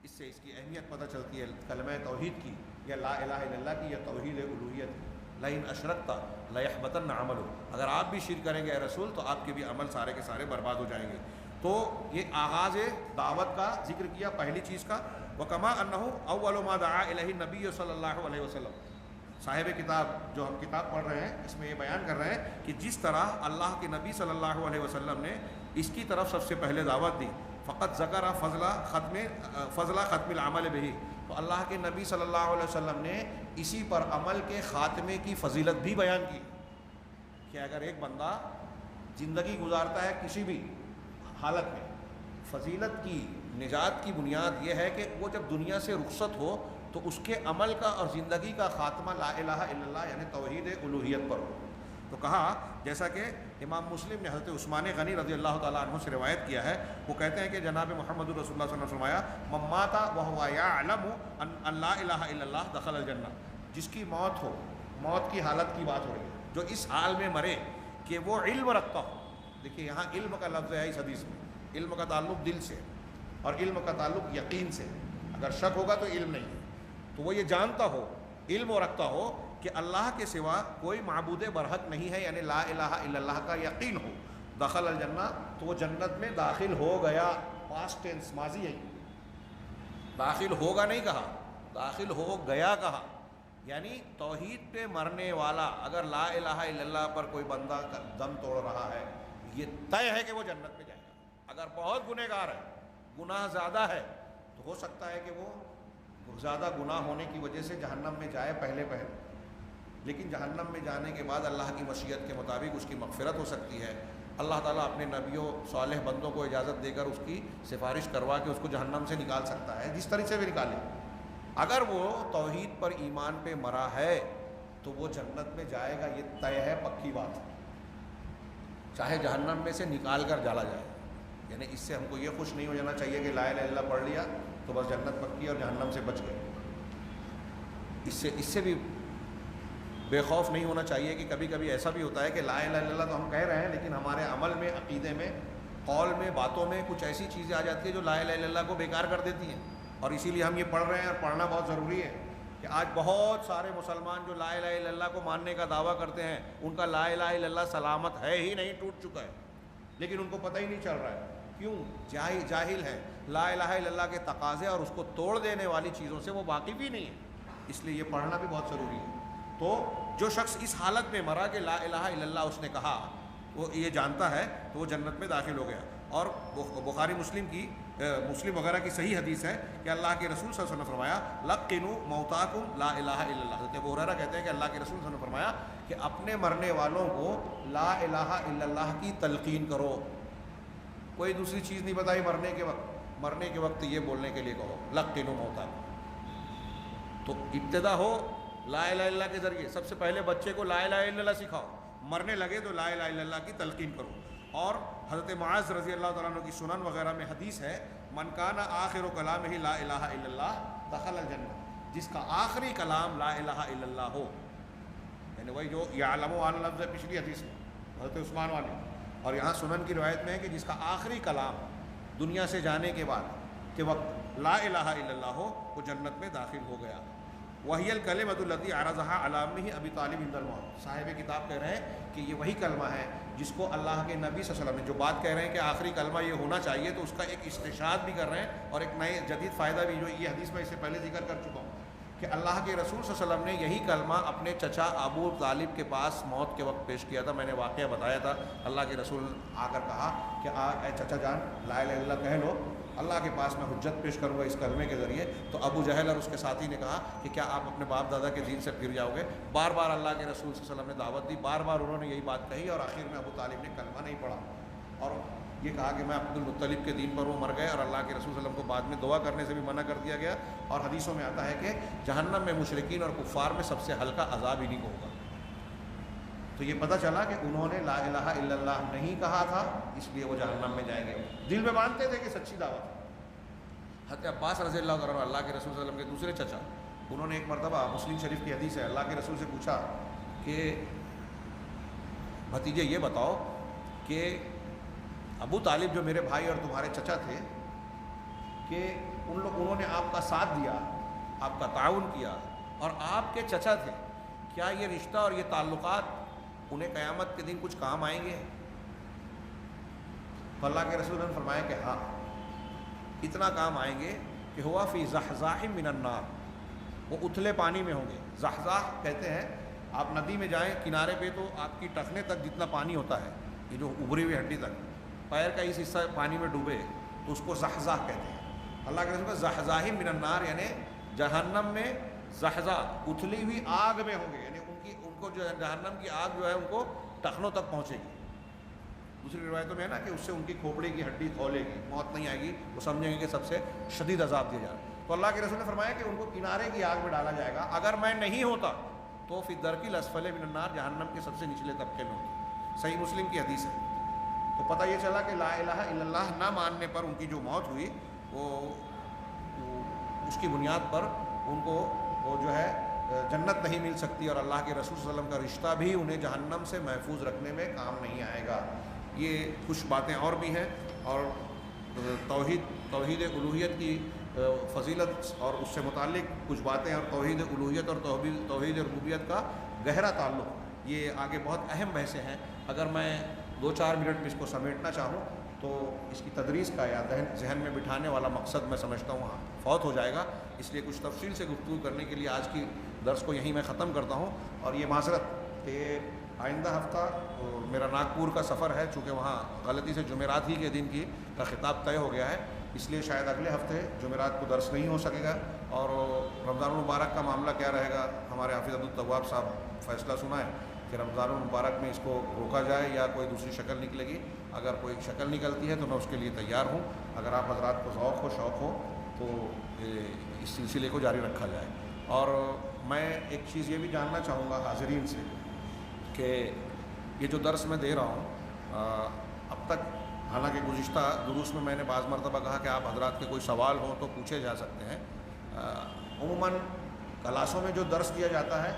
اس سے اس کی اہمیت پتہ چلتی ہے کلمہ توحید کی، یا لا الہ الا اللہ کی، یا توحید الوہیت کی۔ لئن اشرکت لیحبطن عملک، اگر آپ بھی شرک کریں گے اے رسول تو آپ کے بھی عمل سارے کے سارے برباد ہو جائیں گے۔ تو یہ آغاز دعوت کا ذکر کیا پہلی چیز کا۔ وکما انہ اول ما دعا الیہ النبی صلی اللہ علیہ وسلم، صاحب کتاب جو ہم کتاب پڑھ رہے ہیں اس میں یہ بیان کر رہے ہیں کہ جس طرح اللہ کے نبی صلی اللہ علیہ وسلم نے اس کی طرف سب سے پہلے دعوت دی، فقط ذکر فضل ختم العمل بہ، تو اللہ کے نبی صلی اللہ علیہ وسلم نے اسی پر عمل کے خاتمے کی فضیلت بھی بیان کی کہ اگر ایک بندہ زندگی گزارتا ہے کسی بھی حالت میں، فضیلت کی، نجات کی بنیاد یہ ہے کہ وہ جب دنیا سے رخصت ہو تو اس کے عمل کا اور زندگی کا خاتمہ لا الہ الا اللہ یعنی توحید الوہیت پر ہو۔ تو کہا جیسا کہ امام مسلم نے حضرت عثمان غنی رضی اللہ تعالیٰ عنہ سے روایت کیا ہے، وہ کہتے ہیں کہ جناب محمد رسول اللہ صلی اللہ علیہ وسلم نے فرمایا من مات وهو يعلم ان لا الہ الا اللہ دخل الجنہ، جس کی موت ہو، موت کی حالت کی بات ہو رہی ہے، جو اس حال میں مرے کہ وہ علم رکھتا ہو۔ دیکھیے یہاں علم کا لفظ ہے اس حدیث میں، علم کا تعلق دل سے اور علم کا تعلق یقین سے، اگر شک ہوگا تو علم نہیں ہے، تو وہ یہ جانتا ہو، علم و رکھتا ہو کہ اللہ کے سوا کوئی معبود برحق نہیں ہے، یعنی لا الہ الا اللہ کا یقین ہو، دخل الجنہ، تو وہ جنت میں داخل ہو گیا۔ پاسٹ ٹینس، ماضی ہے، داخل ہوگا نہیں کہا، داخل ہو گیا کہا، یعنی توحید پہ مرنے والا اگر لا الہ الا اللہ پر کوئی بندہ دم توڑ رہا ہے، یہ طے ہے کہ وہ جنت میں جائے گا۔ اگر بہت گنہگار ہے، گناہ زیادہ ہے، تو ہو سکتا ہے کہ وہ زیادہ گناہ ہونے کی وجہ سے جہنم میں جائے پہلے، لیکن جہنم میں جانے کے بعد اللہ کی مشیت کے مطابق اس کی مغفرت ہو سکتی ہے۔ اللہ تعالیٰ اپنے نبیوں صالح بندوں کو اجازت دے کر اس کی سفارش کروا کے اس کو جہنم سے نکال سکتا ہے، جس طرح سے بھی نکالے۔ اگر وہ توحید پر ایمان پہ مرا ہے تو وہ جنت میں جائے گا، یہ طے ہے، پکی بات، چاہے جہنم میں سے نکال کر ڈالا جائے۔ یعنی اس سے ہم کو یہ خوش نہیں ہو جانا چاہیے کہ لا الہ الا اللہ پڑھ لیا تو بس جنت پکی اور جہنم سے بچ گئے. اس سے بھی بے خوف نہیں ہونا چاہیے کہ کبھی کبھی ایسا بھی ہوتا ہے کہ لا الہ الا اللہ تو ہم کہہ رہے ہیں لیکن ہمارے عمل میں، عقیدے میں، قول میں، باتوں میں کچھ ایسی چیزیں آ جاتی ہیں جو لا الہ الا اللہ کو بیکار کر دیتی ہیں. اور اسی لیے ہم یہ پڑھ رہے ہیں اور پڑھنا بہت ضروری ہے کہ آج بہت سارے مسلمان جو لا الہ الا اللہ کو ماننے کا دعویٰ کرتے ہیں ان کا لا الہ الا اللہ سلامت ہے ہی نہیں، ٹوٹ چکا ہے، لیکن ان کو پتہ ہی نہیں چل رہا ہے. کیوں؟ جاہل ہے، لا الہ الا اللہ کے تقاضے اور اس کو توڑ دینے والی چیزوں سے وہ واقف ہی نہیں ہے. اس لیے یہ پڑھنا بھی بہت ضروری ہے. تو جو شخص اس حالت میں مرا کہ لا الہ الا اللہ اس نے کہا، وہ یہ جانتا ہے تو وہ جنت میں داخل ہو گیا. اور بخاری مسلم وغیرہ کی صحیح حدیث ہے کہ اللہ کے رسول صلی اللہ علیہ وسلم نے فرمایا لقنوا موتاکم لا الہ الا اللہ. حضرت ابو ہریرہ کہتے ہیں کہ اللہ کے رسول صلی اللہ علیہ وسلم نے فرمایا کہ اپنے مرنے والوں کو لا الہ الا اللہ کی تلقین کرو. کوئی دوسری چیز نہیں بتائی مرنے کے وقت یہ بولنے کے لیے کہو لقنوا موتاکم. تو ابتدا ہو لا الہ الا اللہ کے ذریعے. سب سے پہلے بچے کو لا الہ الا اللہ سکھاؤ، مرنے لگے تو لا الہ الا اللہ کی تلقین کرو. اور حضرت معاذ رضی اللہ تعالیٰ عنہ کی سنن وغیرہ میں حدیث ہے من کان آخر کلامہ لا الہ الا اللہ دخل الجنہ، جس کا آخری کلام لا الہ الا اللہ ہو، یعنی وہی جو یعلم والا لفظ ہے پچھلی حدیث میں حضرت عثمان والی، اور یہاں سنن کی روایت میں ہے کہ جس کا آخری کلام دنیا سے جانے کے بعد کے وقت لا الہ الا اللہ ہو وہ جنت میں داخل ہو گیا. وہی الکلمۃ التی عرضہا علی امہ ابی طالب عند الموت. صاحب کتاب کہہ رہے ہیں کہ یہ وہی کلمہ ہے جس کو اللہ کے نبی صلی اللہ علیہ وسلم نے جو بات کہہ رہے ہیں کہ آخری کلمہ یہ ہونا چاہیے، تو اس کا ایک استشہاد بھی کر رہے ہیں اور ایک نئے جدید فائدہ بھی، جو یہ حدیث میں اس سے پہلے ذکر کر چکا ہوں کہ اللہ کے رسول صلی اللہ علیہ وسلم نے یہی کلمہ اپنے چچا ابو طالب کے پاس موت کے وقت پیش کیا تھا. میں نے واقعہ بتایا تھا، اللہ کے رسول آ کر کہا کہ اے چچا جان لا الہ الا اللہ کہہ لو، اللہ کے پاس میں حجت پیش کروں گا اس کلمے کے ذریعے. تو ابو جہل اور اس کے ساتھی نے کہا کہ کیا آپ اپنے باپ دادا کے دین سے پھر جاؤ گے؟ بار بار اللہ کے رسول صلی اللہ علیہ وسلم نے دعوت دی، بار بار انہوں نے یہی بات کہی، اور آخر میں ابو طالب نے کلمہ نہیں پڑھا اور یہ کہا کہ میں عبد المطلب کے دین پر وہ مر گئے. اور اللہ کے رسول صلی اللہ علیہ وسلم کو بعد میں دعا کرنے سے بھی منع کر دیا گیا. اور حدیثوں میں آتا ہے کہ جہنم میں مشرکین اور کفار میں سب سے ہلکا عذاب انہیں کو ہوگا. تو یہ پتہ چلا کہ انہوں نے لا الہ الا اللہ نہیں کہا تھا، اس لیے وہ جہنم میں جائیں گے. دل میں مانتے تھے کہ سچی دعوت. حضرت عباس رضی اللہ عنہ اللہ کے رسول صلی اللہ علیہ وسلم کے دوسرے چچا، انہوں نے ایک مرتبہ، مسلم شریف کی حدیث ہے، اللہ کے رسول سے پوچھا کہ بھتیجے یہ بتاؤ کہ ابو طالب جو میرے بھائی اور تمہارے چچا تھے، کہ انہوں نے آپ کا ساتھ دیا، آپ کا تعاون کیا اور آپ کے چچا تھے، کیا یہ رشتہ اور یہ تعلقات انہیں قیامت کے دن کچھ کام آئیں گے؟ تو اللہ کے رسول نے فرمایا کہ ہاں، اتنا کام آئیں گے کہ ہوا فی زحزاح من النار، وہ اتلے پانی میں ہوں گے. زحزاح کہتے ہیں، آپ ندی میں جائیں کنارے پہ تو آپ کی ٹخنے تک جتنا پانی ہوتا ہے، یہ جو ابری ہوئی ہڈی تک، پیر کا اس حصہ پانی میں ڈوبے تو اس کو زحزاح کہتے ہیں. اللہ کے رسول زحزاح من النار یعنی جہنم میں زحزاح اتلی ہوئی آگ میں ہوں گے، یعنی ان کو جو ہے جہنم کی آگ جو ہے ان کو ٹخنوں تک پہنچے گی. دوسری روایتوں میں ہے نا کہ اس سے ان کی کھوپڑی کی ہڈی کھولے گی، موت نہیں آئے گی، وہ سمجھیں گے کہ سب سے شدید عذاب دیا جا رہا ہے. تو اللہ کے رسول نے فرمایا کہ ان کو کنارے کی آگ میں ڈالا جائے گا. اگر میں نہیں ہوتا تو فی الدرک الاسفل من النار، جہنم کے سب سے نچلے طبقے میں ہوتی. صحیح مسلم کی حدیث ہے. تو پتہ یہ چلا کہ لا الہ الا اللہ نہ ماننے پر ان کی جو موت ہوئی وہ اس کی بنیاد پر ان کو وہ جو ہے جنت نہیں مل سکتی، اور اللہ کے رسول صلی اللہ علیہ وسلم کا رشتہ بھی انہیں جہنم سے محفوظ رکھنے میں کام نہیں آئے گا. یہ کچھ باتیں اور بھی ہیں، اور توحید الوہیت کی فضیلت اور اس سے متعلق کچھ باتیں، اور توحید الوہیت اور توحید ربوبیت کا گہرا تعلق، یہ آگے بہت اہم بحثیں ہیں. اگر میں 2-4 منٹ میں اس کو سمیٹنا چاہوں تو اس کی تدریس کا یا ذہن میں بٹھانے والا مقصد میں سمجھتا ہوں وہاں فوت ہو جائے گا. اس لیے کچھ تفصیل سے گفتگو کرنے کے لیے آج کی درس کو یہیں میں ختم کرتا ہوں. اور یہ معذرت کہ آئندہ ہفتہ میرا ناگپور کا سفر ہے، چونکہ وہاں غلطی سے جمعرات ہی کے دن کا خطاب طے ہو گیا ہے، اس لیے شاید اگلے ہفتے جمعرات کو درس نہیں ہو سکے گا. اور رمضان المبارک کا معاملہ کیا رہے گا، ہمارے حافظ عبدالتواب صاحب فیصلہ سنا ہے کہ رمضان المبارک میں اس کو روکا جائے یا کوئی دوسری شکل نکلے گی. اگر کوئی شکل نکلتی ہے تو میں اس کے لیے تیار ہوں. اگر آپ حضرات کو ذوق ہو، شوق ہو تو اس سلسلے کو جاری رکھا جائے. اور میں ایک چیز یہ بھی جاننا چاہوں گا حاضرین سے کہ یہ جو درس میں دے رہا ہوں اب تک حالانکہ گزشتہ دروس میں نے بعض مرتبہ کہا کہ آپ حضرات کے کوئی سوال ہوں تو پوچھے جا سکتے ہیں۔ عموماً کلاسوں میں جو درس دیا جاتا ہے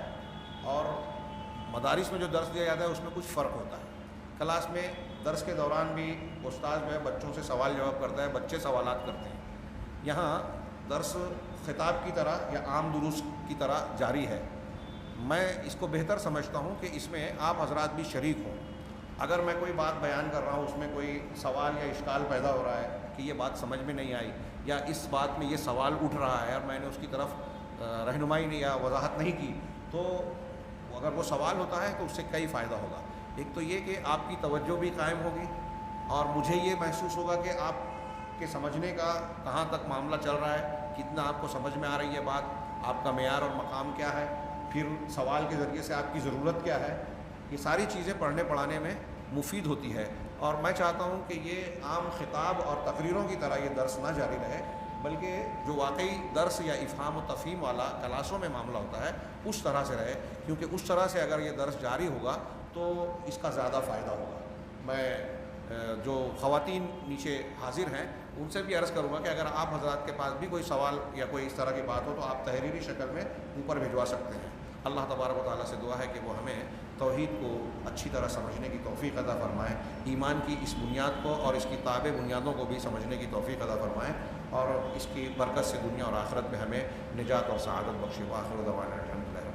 اور مدارس میں جو درس دیا جاتا ہے اس میں کچھ فرق ہوتا ہے۔ کلاس میں درس کے دوران بھی استاد جو ہے بچوں سے سوال جواب کرتا ہے، بچے سوالات کرتے ہیں۔ یہاں درس خطاب کی طرح یا عام دروس کی طرح جاری ہے۔ میں اس کو بہتر سمجھتا ہوں کہ اس میں آپ حضرات بھی شریک ہوں۔ اگر میں کوئی بات بیان کر رہا ہوں، اس میں کوئی سوال یا اشکال پیدا ہو رہا ہے کہ یہ بات سمجھ میں نہیں آئی یا اس بات میں یہ سوال اٹھ رہا ہے اور میں نے اس کی طرف رہنمائی نہیں یا وضاحت نہیں کی، تو اگر وہ سوال ہوتا ہے تو اس سے کئی فائدہ ہوگا۔ ایک تو یہ کہ آپ کی توجہ بھی قائم ہوگی اور مجھے یہ محسوس ہوگا کہ آپ کے سمجھنے کا کہاں تک معاملہ چل رہا ہے، کتنا آپ کو سمجھ میں آ رہی ہے بات، آپ کا معیار اور مقام کیا ہے، پھر سوال کے ذریعے سے آپ کی ضرورت کیا ہے۔ یہ ساری چیزیں پڑھنے پڑھانے میں مفید ہوتی ہے، اور میں چاہتا ہوں کہ یہ عام خطاب اور تقریروں کی طرح یہ درس نہ جاری رہے، بلکہ جو واقعی درس یا افہام و تفہیم والا کلاسوں میں معاملہ ہوتا ہے اس طرح سے رہے، کیونکہ اس طرح سے اگر یہ درس جاری ہوگا تو اس کا زیادہ فائدہ ہوگا۔ میں جو خواتین نیچے حاضر ہیں ان سے بھی عرض کروں گا کہ اگر آپ حضرات کے پاس بھی کوئی سوال یا کوئی اس طرح کی بات ہو تو آپ تحریری شکل میں اوپر بھجوا سکتے ہیں۔ اللہ تبارک و تعالیٰ سے دعا ہے کہ وہ ہمیں توحید کو اچھی طرح سمجھنے کی توفیق عطا فرمائے، ایمان کی اس بنیاد کو اور اس کی تابع بنیادوں کو بھی سمجھنے کی توفیق عطا فرمائے، اور اس کی برکت سے دنیا اور آخرت میں ہمیں نجات اور سعادت بخشے۔ وآخر دعوانا الحمدللہ۔